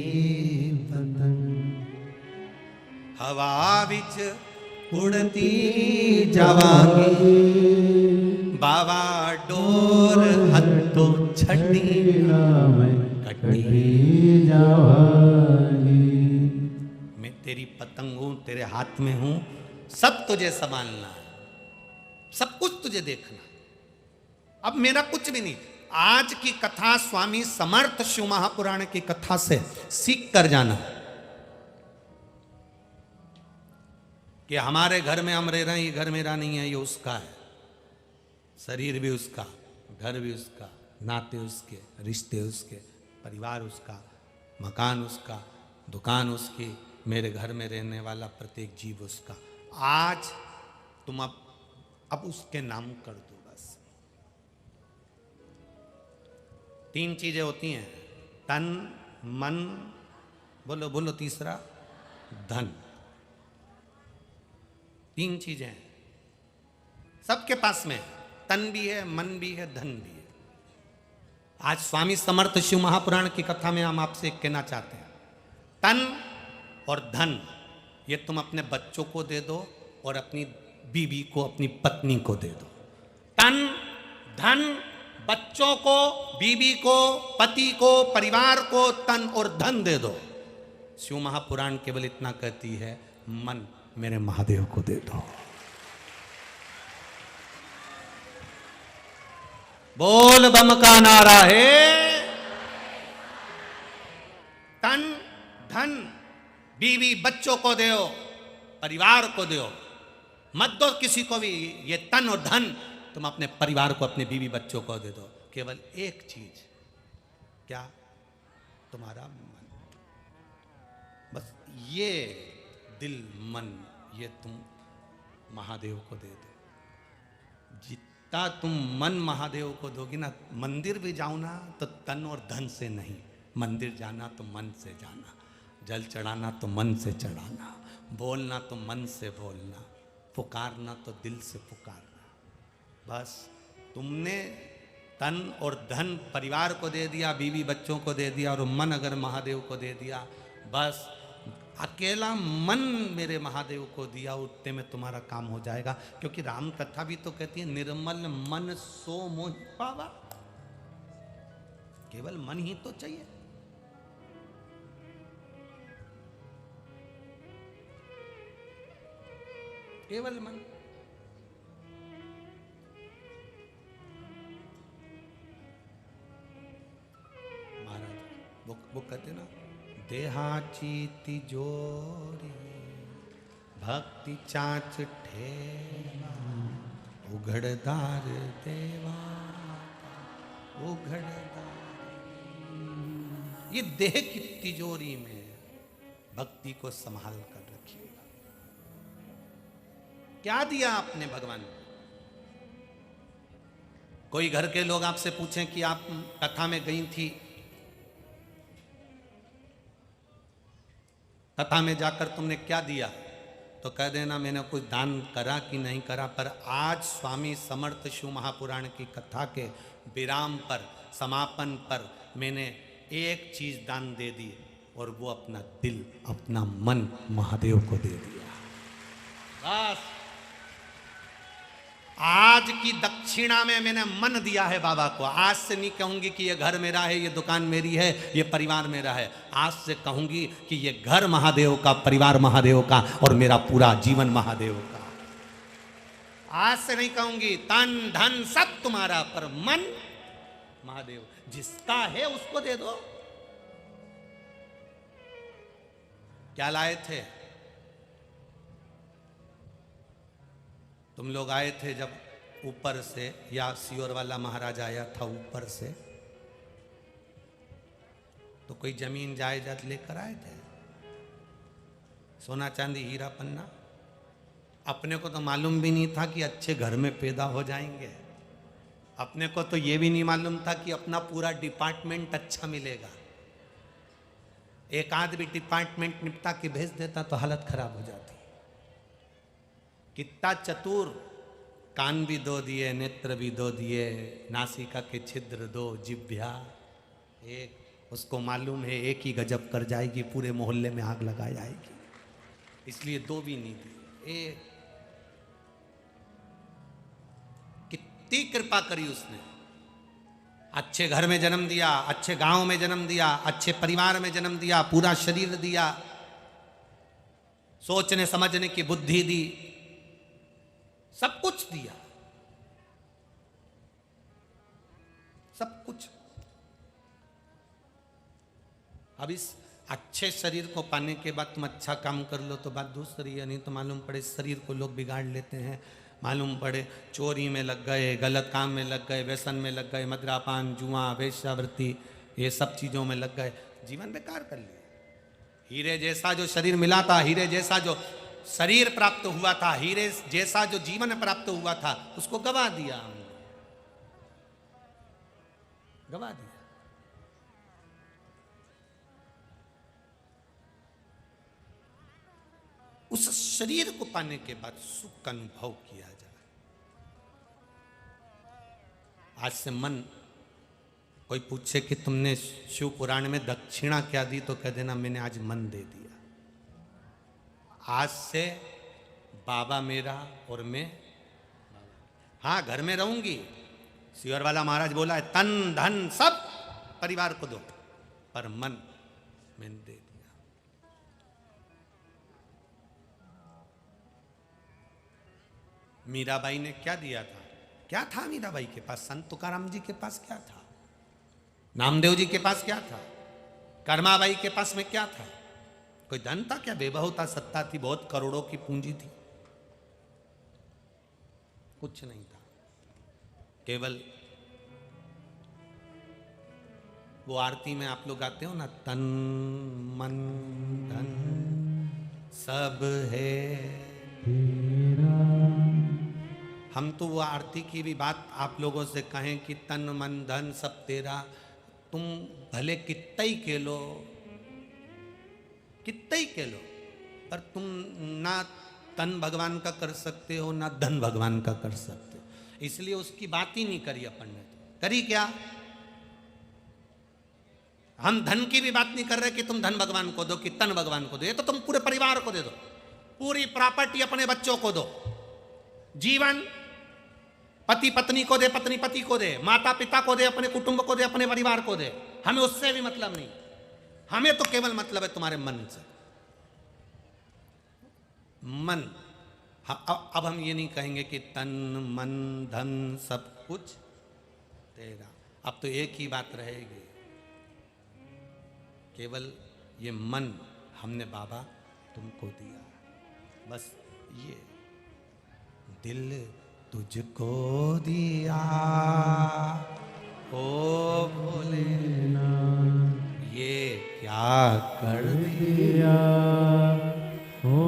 पतंग हवा विच उड़ती जावांगी, बाबा डोर हथों छड़ी कटी जावांगी। मैं तेरी पतंग हूं, तेरे हाथ में हूं, सब तुझे संभालना है, सब कुछ तुझे देखना। अब मेरा कुछ भी नहीं। आज की कथा स्वामी समर्थ शिव महापुराण की कथा से सीख कर जाना कि हमारे घर में हम रह रहे हैं, ये घर मेरा नहीं है, ये उसका है। शरीर भी उसका, घर भी उसका, नाते उसके, रिश्ते उसके, परिवार उसका, मकान उसका, दुकान उसकी, मेरे घर में रहने वाला प्रत्येक जीव उसका। आज तुम अब उसके नाम कर दो बस। 3 चीजें होती हैं, तन मन, बोलो बोलो तीसरा धन। 3 चीजें हैं सबके पास में, तन भी है, मन भी है, धन भी है। आज स्वामी समर्थ शिव महापुराण की कथा में हम आपसे कहना चाहते हैं, तन और धन ये तुम अपने बच्चों को दे दो और अपनी बीवी को, अपनी पत्नी को दे दो। तन धन बच्चों को, बीवी को, पति को, परिवार को तन और धन दे दो। शिव महापुराण केवल इतना कहती है, मन मेरे महादेव को दे दो। बोल बम का नारा है। तन धन बीवी बच्चों को दो, परिवार को दो, मत दो किसी को भी। ये तन और धन तुम अपने परिवार को, अपने बीवी बच्चों को दे दो। केवल एक चीज, क्या? तुम्हारा मन। बस ये दिल मन ये तुम महादेव को दे दो। जितना तुम मन महादेव को दोगी ना, मंदिर भी जाओ ना तो तन और धन से नहीं, मंदिर जाना तो मन से जाना, जल चढ़ाना तो मन से चढ़ाना, बोलना तो मन से बोलना, पुकारना तो दिल से पुकारना। बस तुमने तन और धन परिवार को दे दिया, बीवी बच्चों को दे दिया, और मन अगर महादेव को दे दिया, बस अकेला मन मेरे महादेव को दिया, उतने में तुम्हारा काम हो जाएगा। क्योंकि राम कथा भी तो कहती है, निर्मल मन सो मोहि पावा। केवल मन ही तो चाहिए। केवल मन। महाराज वो कहते ना, देहाची तिजोरी भक्ति चाच ठेवा, उघड़दार देवा उघड़दार। ये देह की तिजोरी में भक्ति को संभाल कर रखिए। क्या दिया आपने भगवान को? कोई घर के लोग आपसे पूछें कि आप कथा में गई थी, कथा में जाकर तुमने क्या दिया, तो कह देना मैंने कुछ दान करा कि नहीं करा। पर आज स्वामी समर्थ शिव महापुराण की कथा के विराम पर, समापन पर मैंने एक चीज दान दे दी, और वो अपना दिल, अपना मन महादेव को दे दिया। बस आज आज की दक्षिणा में मैंने मन दिया है बाबा को। आज से नहीं कहूंगी कि ये घर मेरा है, ये दुकान मेरी है, ये परिवार मेरा है। आज से कहूंगी कि ये घर महादेव का, परिवार महादेव का और मेरा पूरा जीवन महादेव का। आज से नहीं कहूंगी तन धन सब तुम्हारा, पर मन महादेव। जिसका है उसको दे दो। क्या लाए थे तुम लोग? आए थे जब ऊपर से, या सियोर वाला महाराज आया था ऊपर से, तो कोई जमीन जायदाद लेकर आए थे? सोना चांदी हीरा पन्ना? अपने को तो मालूम भी नहीं था कि अच्छे घर में पैदा हो जाएंगे। अपने को तो ये भी नहीं मालूम था कि अपना पूरा डिपार्टमेंट अच्छा मिलेगा। एक आदमी डिपार्टमेंट निपटा के भेज देता तो हालत खराब हो जाती। कितना चतुर, कान भी दो दिए, नेत्र भी दो दिए, नासिका के छिद्र दो, जिह्वा एक। उसको मालूम है एक ही गजब कर जाएगी, पूरे मोहल्ले में आग लगा जाएगी, इसलिए दो भी नहीं दिए, एक। कितनी कृपा करी उसने। अच्छे घर में जन्म दिया, अच्छे गांव में जन्म दिया, अच्छे परिवार में जन्म दिया, पूरा शरीर दिया, सोचने समझने की बुद्धि दी, सब कुछ दिया, सब कुछ। अब इस अच्छे शरीर को पाने के बाद तुम अच्छा काम कर लो तो बात दूसरी है, नहीं तो मालूम पड़े शरीर को लोग बिगाड़ लेते हैं। मालूम पड़े चोरी में लग गए, गलत काम में लग गए, व्यसन में लग गए, मद्रापान, जुआ, वेश्यावृत्ति, ये सब चीज़ों में लग गए, जीवन बेकार कर लिया। हीरे जैसा जो शरीर मिला था, हीरे जैसा जो शरीर प्राप्त हुआ था, हीरे जैसा जो जीवन प्राप्त हुआ था, उसको गवा दिया हमने, गवा दिया। उस शरीर को पाने के बाद सुख का अनुभव किया जाए। आज से मन, कोई पूछे कि तुमने शिव पुराण में दक्षिणा क्या दी, तो कह देना मैंने आज मन दे दिया। आज से बाबा मेरा और मैं, हाँ घर में रहूंगी। सियोर वाला महाराज बोला है तन धन सब परिवार को दो, पर मन मैंने दे दिया। मीराबाई ने क्या दिया था? क्या था मीराबाई के पास? संत तुकाराम जी के पास क्या था? नामदेव जी के पास क्या था? कर्माबाई के पास में क्या था? कोई धन था क्या? बेबहुता सत्ता थी, बहुत करोड़ों की पूंजी थी, कुछ नहीं था। केवल वो आरती में आप लोग गाते हो ना, तन मन धन सब है तेरा। हम तो वो आरती की भी बात आप लोगों से कहें कि तन मन धन सब तेरा, तुम भले कितना ही कह लो, कितना ही कह लो, पर तुम ना तन भगवान का कर सकते हो ना धन भगवान का कर सकते हो। इसलिए उसकी बात ही नहीं करी अपन ने। तो करी क्या? हम धन की भी बात नहीं कर रहे कि तुम धन भगवान को दो कि तन भगवान को दो, ये तो तुम पूरे परिवार को दे दो, पूरी प्रॉपर्टी अपने बच्चों को दो, जीवन पति पत्नी को दे, पत्नी पति को दे, माता पिता को दे, अपने कुटुंब को दे, अपने परिवार को दे। हमें उससे भी मतलब नहीं, हमें तो केवल मतलब है तुम्हारे मन से। मन, अब हम ये नहीं कहेंगे कि तन मन धन सब कुछ तेरा। अब तो एक ही बात रहेगी, केवल ये मन हमने बाबा तुमको दिया, बस ये दिल तुझको दिया ओ भोलेनाथ, ये क्या कर दिया ओ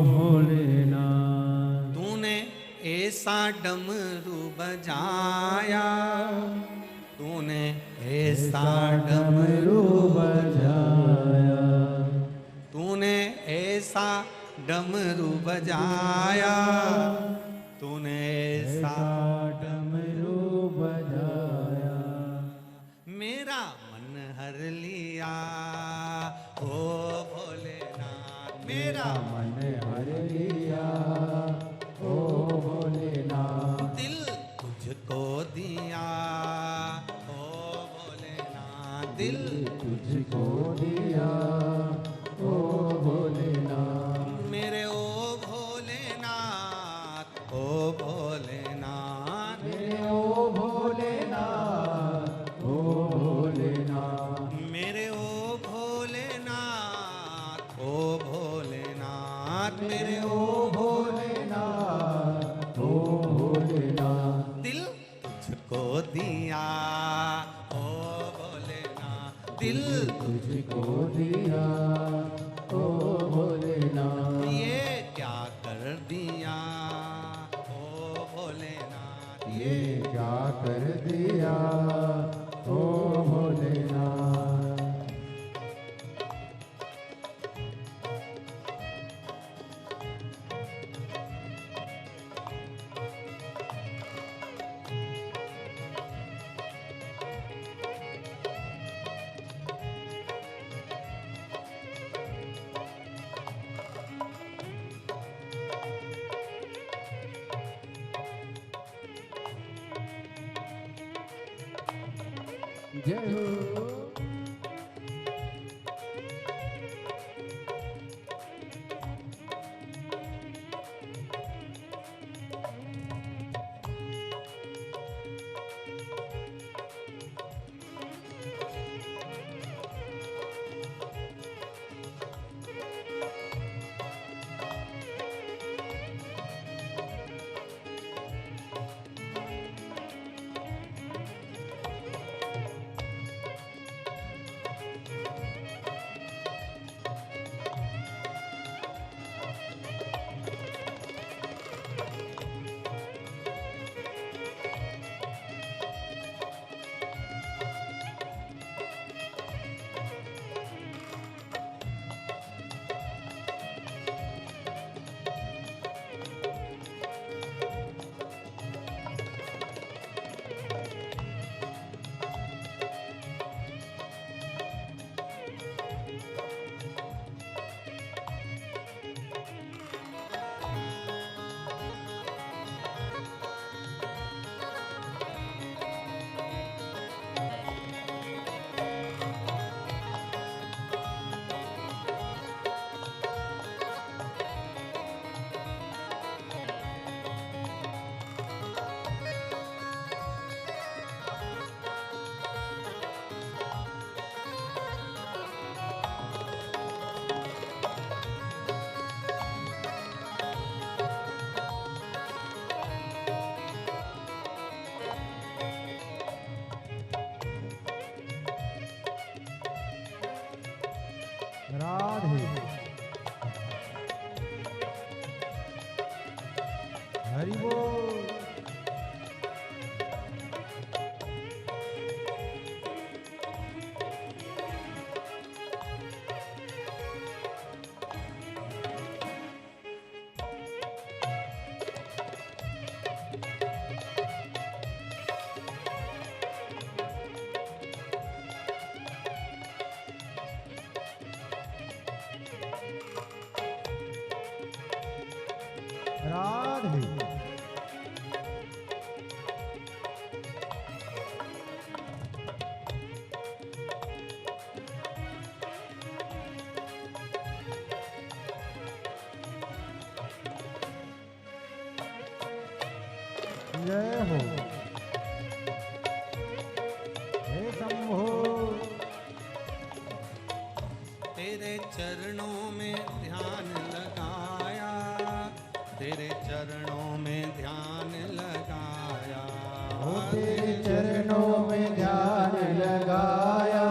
भोलेनाथ। तूने ऐसा डमरू बजाया, तूने ऐसा डमरू बजाया, तूने ऐसा डमरू बजाया, तूने ऐसा डमरू बजाया, मेरा मन हर लिया ओ भोलेनाथ, मेरा मन हर लिया ओ भोलेनाथ। दिल दिल तुझको दिया ओ भोलेनाथ। मेरे ओ भोलेनाथ, ओ भोलेनाथ, मेरे ओ भोलेनाथ, ओ भोलेनाथ। मेरे ओ भोलेनाथ, ओ भोलेनाथ, मेरे ओ भोलेनाथ, ओ भोलेनाथ। दिल तुझको दिया ओ भोलेनाथ, दिल तुझको दिया ओ भोलेनाथ। ये क्या कर दिया ओ भोलेनाथ, ये क्या कर दिया ओ भोलेनाथ। जय हो। राधे। हरि बोल। राधे। जय हो। हे शंभो। तेरे चरणों में ध्यान लगाया, तेरे चरणों में ध्यान लगाया, ओ तेरे चरणों में ध्यान लगाया,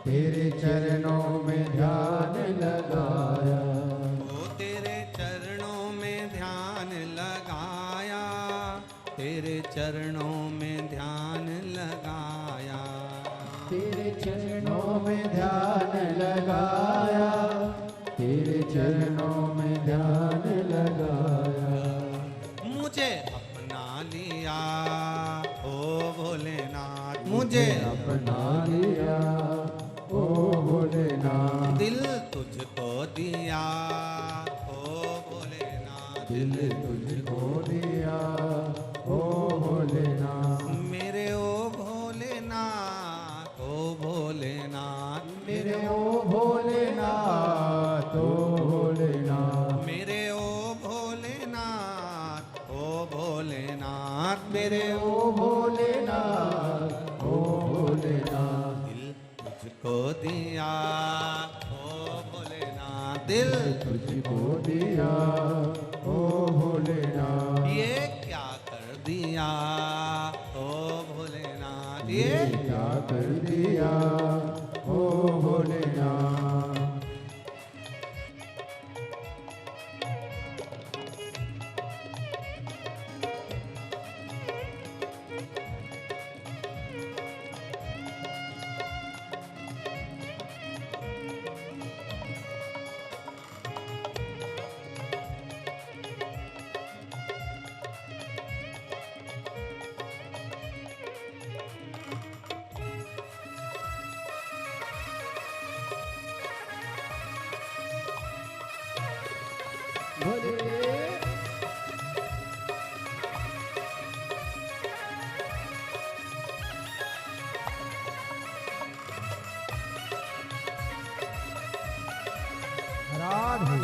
तेरे चरणों में ध्यान लगाया। ओ तेरे चरणों में ध्यान लगाया, तेरे चरणों में ध्यान लगाया, तेरे चरणों में ध्यान लगाया, तेरे चरणों में ध्यान लगाया। मुझे अपना लिया ओ भोलेनाथ, मुझे अपना लिया ओ भोलेनाथ। दिल तुझको दिया ओ भोलेनाथ, दिल तुझको दिया ओ भोलेनाथ। मेरे ओ भोलेनाथ, ओ भोलेनाथ, मेरे ओ भोलेनाथ ओ भोलेनाथ मेरे ओ भोलेनाथ ओ भोलेनाथ मेरे ओ भोलेनाथ ओ भोलेनाथ दिल तुझको दिया ओ भोलेनाथ दिल तुझको दिया ओ भोलेनाथ ये क्या कर दिया ओ भोलेनाथ ये क्या कर दिया ओ भोलेनाथ राधे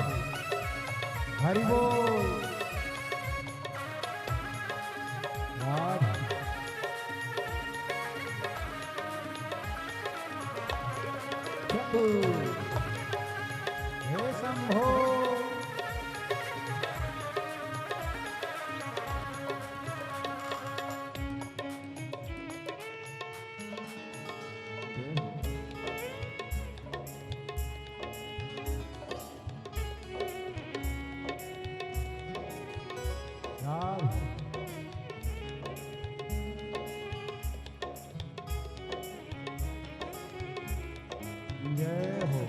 हरि बोल राधे शंभु हे शंभो राधे जय हो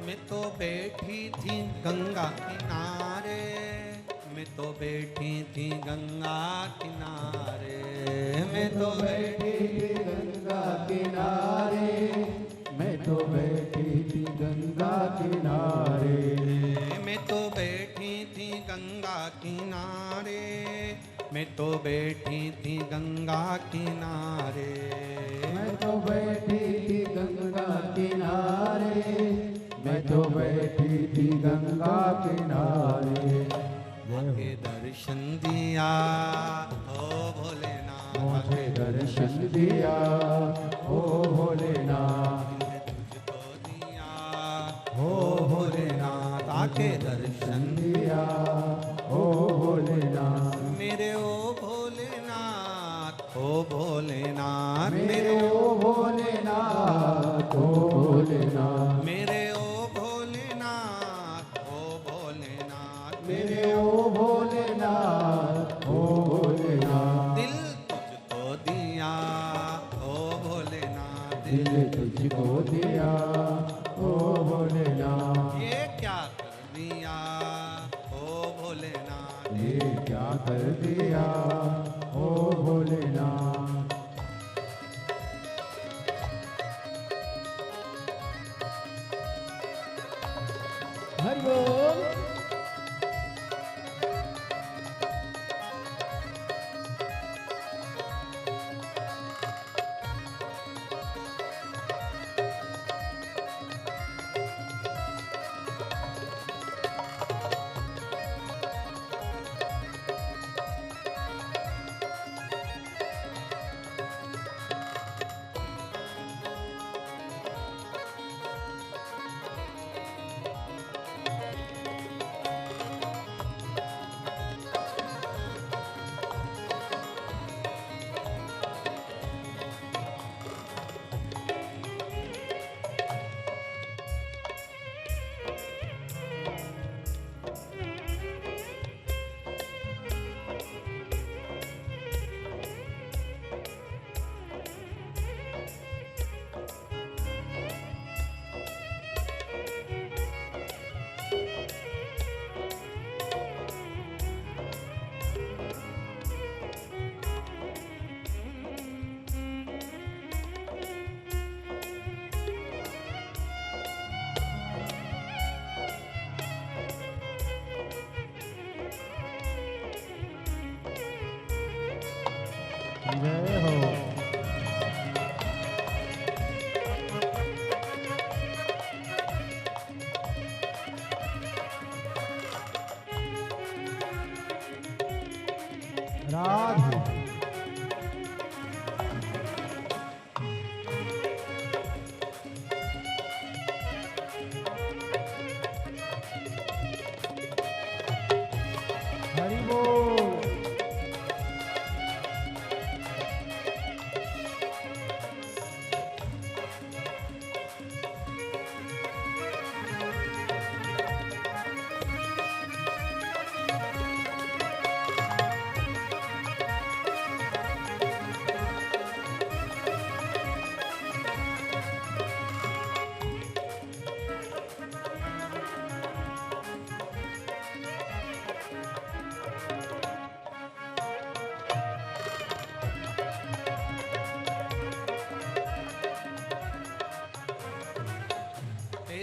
मैं तो बैठी थी गंगा किनारे मैं तो बैठी थी गंगा किनारे मैं तो बैठी बैठी थी गंगा किनारे मैं तो बैठी थी गंगा किनारे मैं तो बैठी थी गंगा किनारे मैं तो बैठी थी गंगा किनारे मैं तो बैठी थी गंगा किनारे मैं तो बैठी थी गंगा किनारे आके दर्शन दिया ओ भोलेनाथ मुझे दर्शन दिया ओ भोलेनाथ तुझको दिया ओ भोलेनाथ आके दर्शन दिया ओ भोलेनाथ मेरे ओ भोलेनाथ ओ भोलेनाथ मेरे ओ भोलेनाथ ओ भोलेनाथ मेरे ओ भोलेनाथ ओ भोलेनाथ मेरे ओ भोलेनाथ ओ भोलेनाथ दिल तुझको दिया ओ भोलेनाथ दिल तुझको दिया ओ भोलेनाथ ये क्या कर दिया ओ भोलेनाथ ये क्या कर दिया ओ भोलेनाथ हरि बोल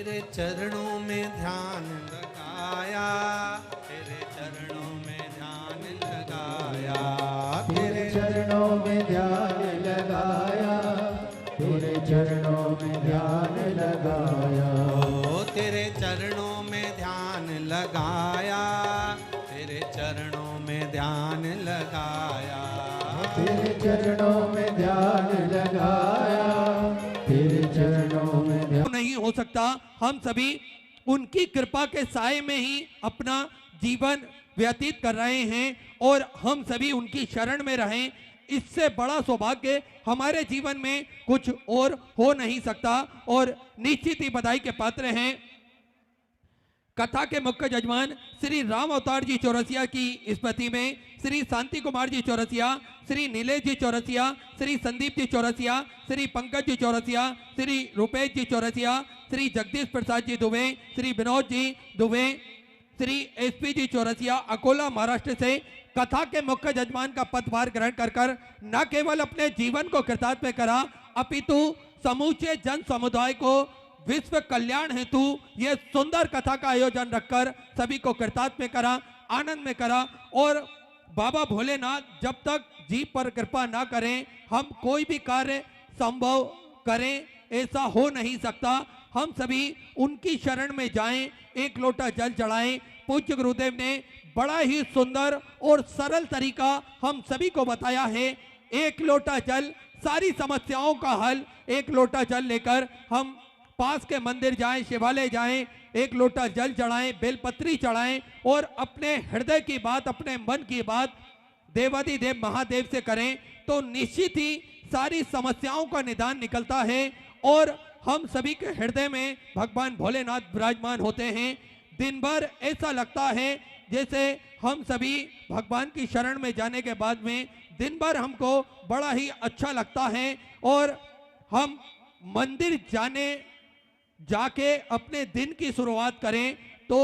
तेरे चरणों में ध्यान लगाया, तेरे चरणों में ध्यान लगाया, तेरे चरणों में ध्यान लगाया, तेरे चरणों में ध्यान लगाया, ओ तेरे चरणों में ध्यान लगाया, तेरे चरणों में ध्यान लगाया, तेरे चरणों में ध्यान लगाया, तेरे चरणों में ध्यान। नहीं हो सकता। हम सभी उनकी कृपा के साए में ही अपना जीवन व्यतीत कर रहे हैं और हम सभी उनकी शरण में रहें। इससे बड़ा सौभाग्य हमारे जीवन में कुछ और हो नहीं सकता और निश्चित ही बधाई के पात्र हैं कथा के मुख्य जजमान श्री राम अवतार जी चौरसिया की स्मृति में श्री शांति कुमार जी चौरसिया, श्री नीलेश जी चौरसिया, श्री संदीप जी चौरसिया, श्री पंकज जी चौरसिया, श्री रुपेश जी चौरसिया, श्री जगदीश प्रसाद जी दुबे, श्री विनोद जी दुबे, श्री एसपी जी चौरसिया अकोला महाराष्ट्र से कथा के मुख्य जजमान का पदभार ग्रहण कर न केवल अपने जीवन को कृतार्थ में करा अपितु समूचे जन समुदाय को विश्व कल्याण हेतु ये सुंदर कथा का आयोजन रखकर सभी को कृतार्थ में करा, आनंद में करा। और बाबा भोलेनाथ जब तक जीव पर कृपा ना करें हम कोई भी कार्य संभव करें ऐसा हो नहीं सकता। हम सभी उनकी शरण में जाएं, एक लोटा जल चढ़ाएं। पूज्य गुरुदेव ने बड़ा ही सुंदर और सरल तरीका हम सभी को बताया है। एक लोटा जल सारी समस्याओं का हल। एक लोटा जल लेकर हम पास के मंदिर जाएं, शिवालय जाएं, एक लोटा जल चढ़ाएं, बेलपत्री चढ़ाएं और अपने हृदय की बात, अपने मन की बात देवाधिदेव महादेव से करें तो निश्चित ही सारी समस्याओं का निदान निकलता है और हम सभी के हृदय में भगवान भोलेनाथ विराजमान होते हैं। दिन भर ऐसा लगता है जैसे हम सभी भगवान की शरण में जाने के बाद में दिन भर हमको बड़ा ही अच्छा लगता है और हम मंदिर जाके अपने दिन की शुरुआत करें तो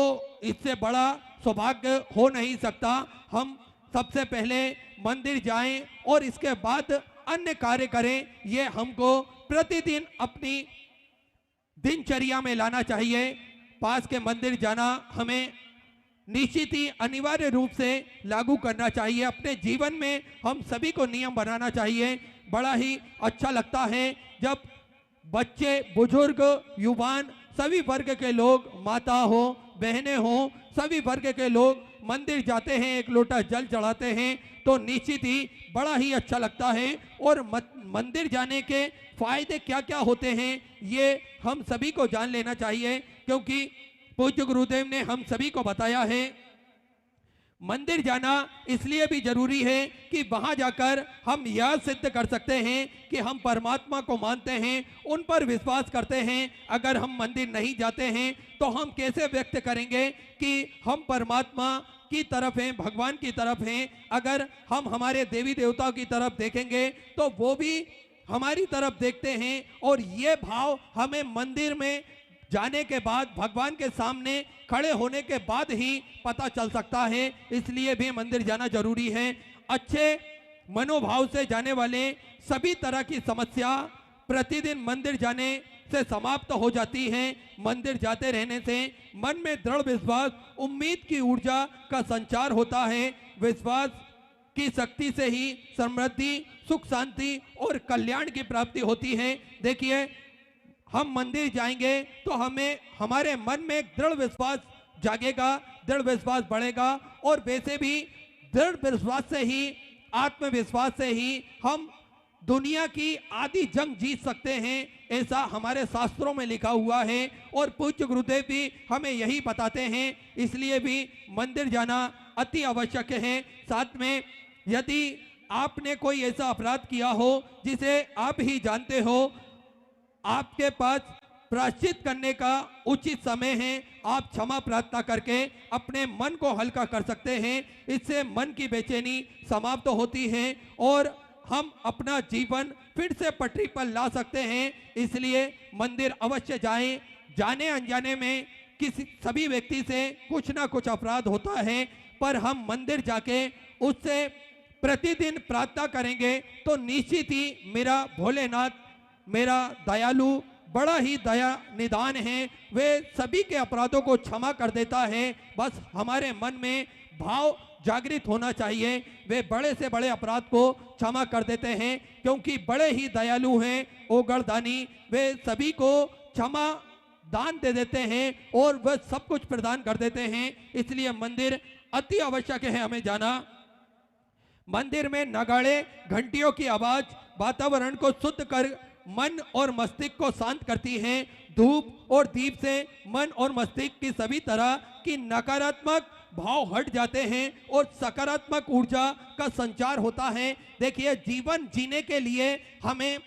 इससे बड़ा सौभाग्य हो नहीं सकता। हम सबसे पहले मंदिर जाएं और इसके बाद अन्य कार्य करें। ये हमको प्रतिदिन अपनी दिनचर्या में लाना चाहिए। पास के मंदिर जाना हमें निश्चित ही अनिवार्य रूप से लागू करना चाहिए। अपने जीवन में हम सभी को नियम बनाना चाहिए। बड़ा ही अच्छा लगता है जब बच्चे, बुजुर्ग, युवान, सभी वर्ग के लोग, माता हो, बहनें हो, सभी वर्ग के लोग मंदिर जाते हैं, एक लोटा जल चढ़ाते हैं तो निश्चित ही बड़ा ही अच्छा लगता है। और मंदिर जाने के फायदे क्या क्या होते हैं ये हम सभी को जान लेना चाहिए, क्योंकि पूज्य गुरुदेव ने हम सभी को बताया है। मंदिर जाना इसलिए भी जरूरी है कि वहां जाकर हम यह सिद्ध कर सकते हैं कि हम परमात्मा को मानते हैं, उन पर विश्वास करते हैं। अगर हम मंदिर नहीं जाते हैं तो हम कैसे व्यक्त करेंगे कि हम परमात्मा की तरफ हैं, भगवान की तरफ हैं। अगर हम हमारे देवी देवताओं की तरफ देखेंगे तो वो भी हमारी तरफ देखते हैं और ये भाव हमें मंदिर में जाने के बाद, भगवान के सामने खड़े होने के बाद ही पता चल सकता है। इसलिए भी मंदिर जाना जरूरी है। अच्छे मनोभाव से जाने वाले सभी तरह की समस्या प्रतिदिन मंदिर जाने से समाप्त हो जाती हैं। मंदिर जाते रहने से मन में दृढ़ विश्वास, उम्मीद की ऊर्जा का संचार होता है। विश्वास की शक्ति से ही समृद्धि, सुख, शांति और कल्याण की प्राप्ति होती है। देखिए, हम मंदिर जाएंगे तो हमें हमारे मन में दृढ़ विश्वास जागेगा, दृढ़ विश्वास बढ़ेगा और वैसे भी दृढ़ विश्वास से ही, आत्मविश्वास से ही हम दुनिया की आधी जंग जीत सकते हैं, ऐसा हमारे शास्त्रों में लिखा हुआ है और पूज्य गुरुदेव भी हमें यही बताते हैं। इसलिए भी मंदिर जाना अति आवश्यक है। साथ में यदि आपने कोई ऐसा अपराध किया हो जिसे आप ही जानते हो, आपके पास प्रायश्चित करने का उचित समय है। आप क्षमा प्रार्थना करके अपने मन को हल्का कर सकते हैं। इससे मन की बेचैनी समाप्त होती है और हम अपना जीवन फिर से पटरी पर ला सकते हैं। इसलिए मंदिर अवश्य जाएं। जाने अनजाने में किसी सभी व्यक्ति से कुछ ना कुछ अपराध होता है, पर हम मंदिर जाके उससे प्रतिदिन प्रार्थना करेंगे तो निश्चित ही मेरा भोलेनाथ, मेरा दयालु, बड़ा ही दया निदान है, वे सभी के अपराधों को क्षमा कर देता है। बस हमारे मन में भाव जागृत होना चाहिए, वे बड़े से बड़े अपराध को क्षमा कर देते हैं क्योंकि बड़े ही दयालु हैं ओगरदानी। वे सभी को क्षमा दान दे देते हैं और वह सब कुछ प्रदान कर देते हैं। इसलिए मंदिर अति आवश्यक है हमें जाना। मंदिर में नगाड़े घंटियों की आवाज वातावरण को शुद्ध कर मन और मस्तिष्क को शांत करती है। धूप और दीप से मन और मस्तिष्क की सभी तरह की नकारात्मक भाव हट जाते हैं और सकारात्मक ऊर्जा का संचार होता है। देखिए, जीवन जीने के लिए हमें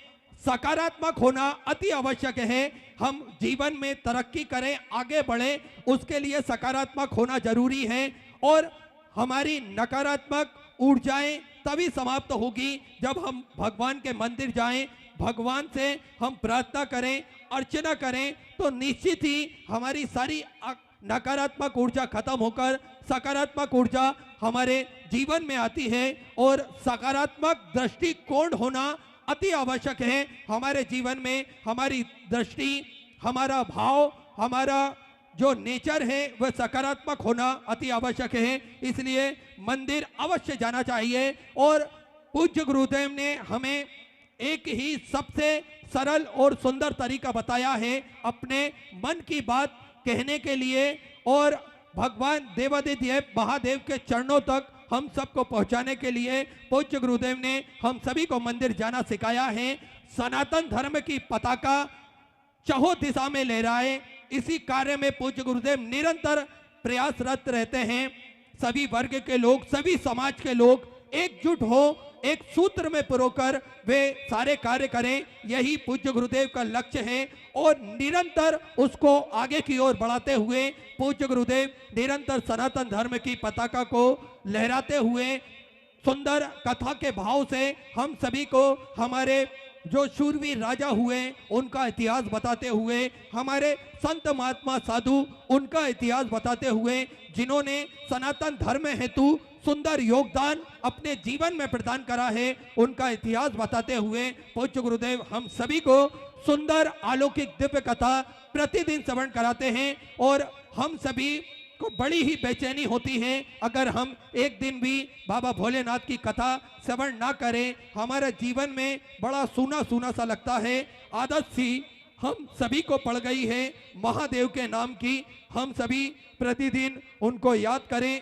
सकारात्मक होना अति आवश्यक है। हम जीवन में तरक्की करें, आगे बढ़े, उसके लिए सकारात्मक होना जरूरी है और हमारी नकारात्मक ऊर्जाएं तभी समाप्त होगी जब हम भगवान के मंदिर जाएं, भगवान से हम प्रार्थना करें, अर्चना करें, तो निश्चित ही हमारी सारी नकारात्मक ऊर्जा खत्म होकर सकारात्मक ऊर्जा हमारे जीवन में आती है। और सकारात्मक दृष्टिकोण होना अति आवश्यक है हमारे जीवन में। हमारी दृष्टि, हमारा भाव, हमारा जो नेचर है वह सकारात्मक होना अति आवश्यक है। इसलिए मंदिर अवश्य जाना चाहिए। और पूज्य गुरुदेव ने हमें एक ही सबसे सरल और सुंदर तरीका बताया है अपने मन की बात कहने के लिए और भगवान देवादिदेव महादेव के चरणों तक हम सबको पहुंचाने के लिए। पूज्य गुरुदेव ने हम सभी को मंदिर जाना सिखाया है। सनातन धर्म की पताका चहुं दिशा में लहराए, इसी कार्य में पूज्य गुरुदेव निरंतर प्रयासरत रहते हैं। सभी वर्ग के लोग, सभी समाज के लोग एकजुट हो, एक सूत्र में पिरोकर वे सारे कार्य करें, यही पूज्य गुरुदेव का लक्ष्य है। और निरंतर उसको आगे की ओर बढ़ाते हुए पूज्य गुरुदेव निरंतर सनातन धर्म की पताका को लहराते हुए सुंदर कथा के भाव से हम सभी को हमारे जो शूरवीर राजा हुए उनका इतिहास बताते हुए, हमारे संत महात्मा साधु उनका इतिहास बताते हुए, जिन्होंने सनातन धर्म हेतु सुंदर योगदान अपने जीवन में प्रदान करा है, उनका इतिहास बताते हुए पूज्य गुरुदेव हम सभी को सुंदर अलौकिक दिव्य कथा प्रतिदिन श्रवण कराते हैं। और हम सभी को बड़ी ही बेचैनी होती है अगर हम एक दिन भी बाबा भोलेनाथ की कथा श्रवण ना करें। हमारे जीवन में बड़ा सूना सूना सा लगता है। आदत सी हम सभी को पड़ गई है महादेव के नाम की। हम सभी प्रतिदिन उनको याद करें,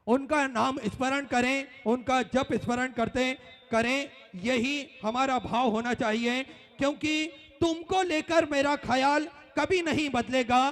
उनका नाम स्मरण करें, उनका जप स्मरण करते करें, यही हमारा भाव होना चाहिए। क्योंकि तुमको लेकर मेरा ख्याल कभी नहीं बदलेगा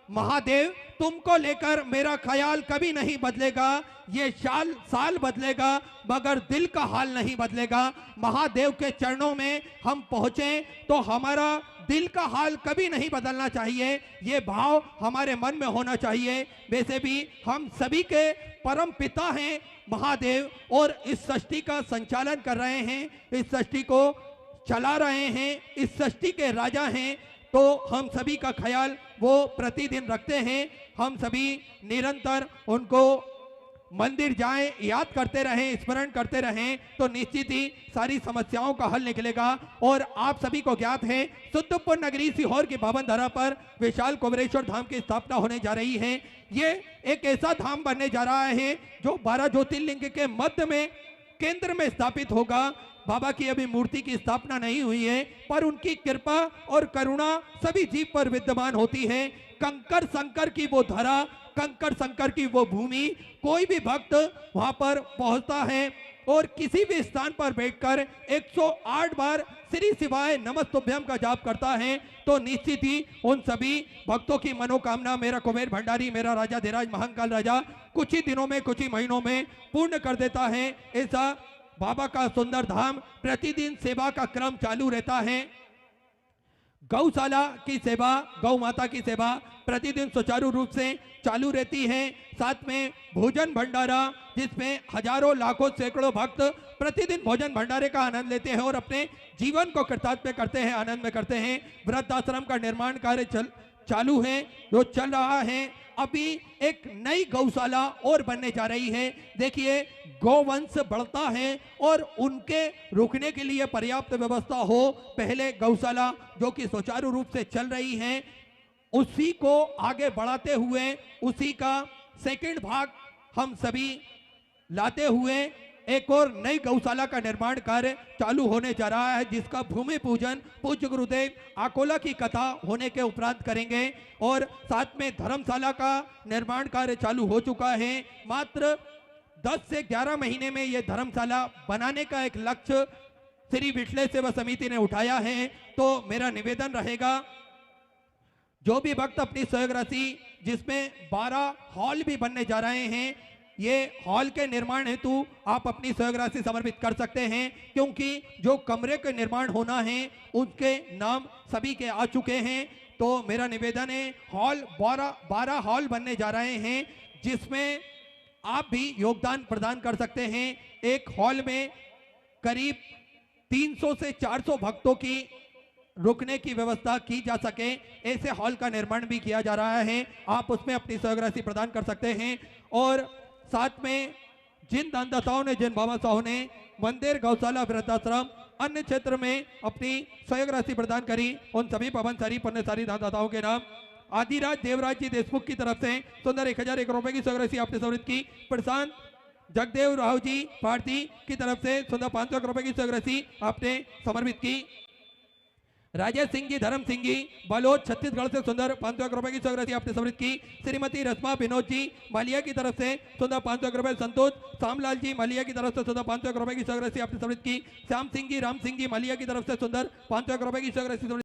महादेव, तुमको लेकर मेरा ख्याल कभी नहीं बदलेगा। ये साल बदलेगा मगर दिल का हाल नहीं बदलेगा। महादेव के चरणों में हम पहुँचे तो हमारा दिल का हाल कभी नहीं बदलना चाहिए, ये भाव हमारे मन में होना चाहिए। वैसे भी हम सभी के परम पिता हैं महादेव और इस सृष्टि का संचालन कर रहे हैं, इस सृष्टि को चला रहे हैं, इस सृष्टि के राजा हैं। तो हम सभी का ख्याल वो प्रतिदिन रखते हैं। हम सभी निरंतर उनको मंदिर जाएं, याद करते रहें, स्मरण करते रहें, तो निश्चित ही सारी समस्याओं का हल निकलेगा। और आप सभी को ज्ञात है शुद्धपुर नगरी सीहोर की पावन धरा पर विशाल कुबेरेश्वर धाम की स्थापना होने जा रही है। ये एक ऐसा धाम बनने जा रहा है जो 12 ज्योतिर्लिंग के मध्य में केंद्र में स्थापित होगा। बाबा की अभी मूर्ति की स्थापना नहीं हुई है, पर उनकी कृपा और करुणा सभी जीव पर विद्यमान होती है। कंकर संकर की वो धरा, कंकर संकर की वो भूमि, कोई भी भक्त वहां पर पहुंचता है और किसी भी स्थान पर बैठकर 108 बार श्री शिवाय नमस्तुभ्यम का जाप करता है तो निश्चित ही उन सभी भक्तों की मनोकामना मेरा कुबेर भंडारी, मेरा राजा धीराज महाकाल राजा कुछ ही दिनों में, कुछ ही महीनों में पूर्ण कर देता है। ऐसा बाबा का सुंदर धाम प्रतिदिन सेवा का क्रम चालू रहता है। गौशाला की सेवा, गौ माता की सेवा प्रतिदिन सुचारू रूप से चालू रहती है। साथ में भोजन भंडारा जिसमें हजारों लाखों सैकड़ों भक्त प्रतिदिन भोजन भंडारे का आनंद लेते हैं और अपने जीवन को कृतार्थ में करते हैं, आनंद में करते हैं। वृद्धाश्रम का निर्माण कार्य चालू है, जो चल रहा है। अभी एक नई गौशाला और बनने जा रही है। देखिए, गौवंश बढ़ता है और उनके रुकने के लिए पर्याप्त व्यवस्था हो। पहले गौशाला जो कि सुचारू रूप से चल रही है, उसी को आगे बढ़ाते हुए उसी का सेकंड भाग हम सभी लाते हुए एक और नई गौशाला का निर्माण कार्य चालू होने जा रहा है, जिसका भूमि पूजन पूज्य गुरुदेव आकोला की कथा होने के उपरांत करेंगे। और साथ में धर्मशाला का निर्माण कार्य चालू हो चुका है। मात्र 10 से 11 महीने में यह धर्मशाला बनाने का एक लक्ष्य श्री विठले सेवा समिति ने उठाया है। तो मेरा निवेदन रहेगा, जो भी भक्त अपनी सहयोग राशि, जिसमें 12 हॉल भी बनने जा रहे हैं, ये हॉल के निर्माण हेतु आप अपनी सहयोग राशि समर्पित कर सकते हैं, क्योंकि जो कमरे के निर्माण होना है उसके नाम सभी के आ चुके हैं। तो मेरा निवेदन है, हॉल 12 हॉल बनने जा रहे हैं, जिसमें आप भी योगदान प्रदान कर सकते हैं। एक हॉल में करीब 300 से 400 भक्तों की रुकने की व्यवस्था की जा सके, ऐसे हॉल का निर्माण भी किया जा रहा है। आप उसमें अपनी सहयोग राशि प्रदान कर सकते हैं। और साथ में जिन दानदाताओं ने, जिन बाबा साहब ने मंदिर, गौशाला, वृद्धाश्रम, अन्य क्षेत्र में अपनी सहयोग राशि प्रदान करी, उन सभी पवनसारी पुण्यसारी दानदाताओं के नाम आदिराज देवराज जी देशमुख की तरफ से सुंदर 1001 रुपए की सहयोग राशि आपने समर्पित की। प्रशांत जगदेव राव जी भारती की तरफ से सुंदर 500 रुपए की सहयोग राशि आपने समर्पित की। राजेश सिंह जी, धर्म सिंह जी बालोद छत्तीसगढ़ से सुंदर 500 रुपए की सहयोग राशि आपने समर्पित की। श्रीमती रश्मा विनोद जी मालिया की तरफ से सुंदर 500 रुपए। संतोष सामलाल जी मालिया की तरफ से सुंदर 500 रुपए की सहयोग राशि आपने समर्पित की। श्याम सिंह जी, राम सिंह जी मालिया की तरफ से सुंदर 500 रुपए की सहयोग राशि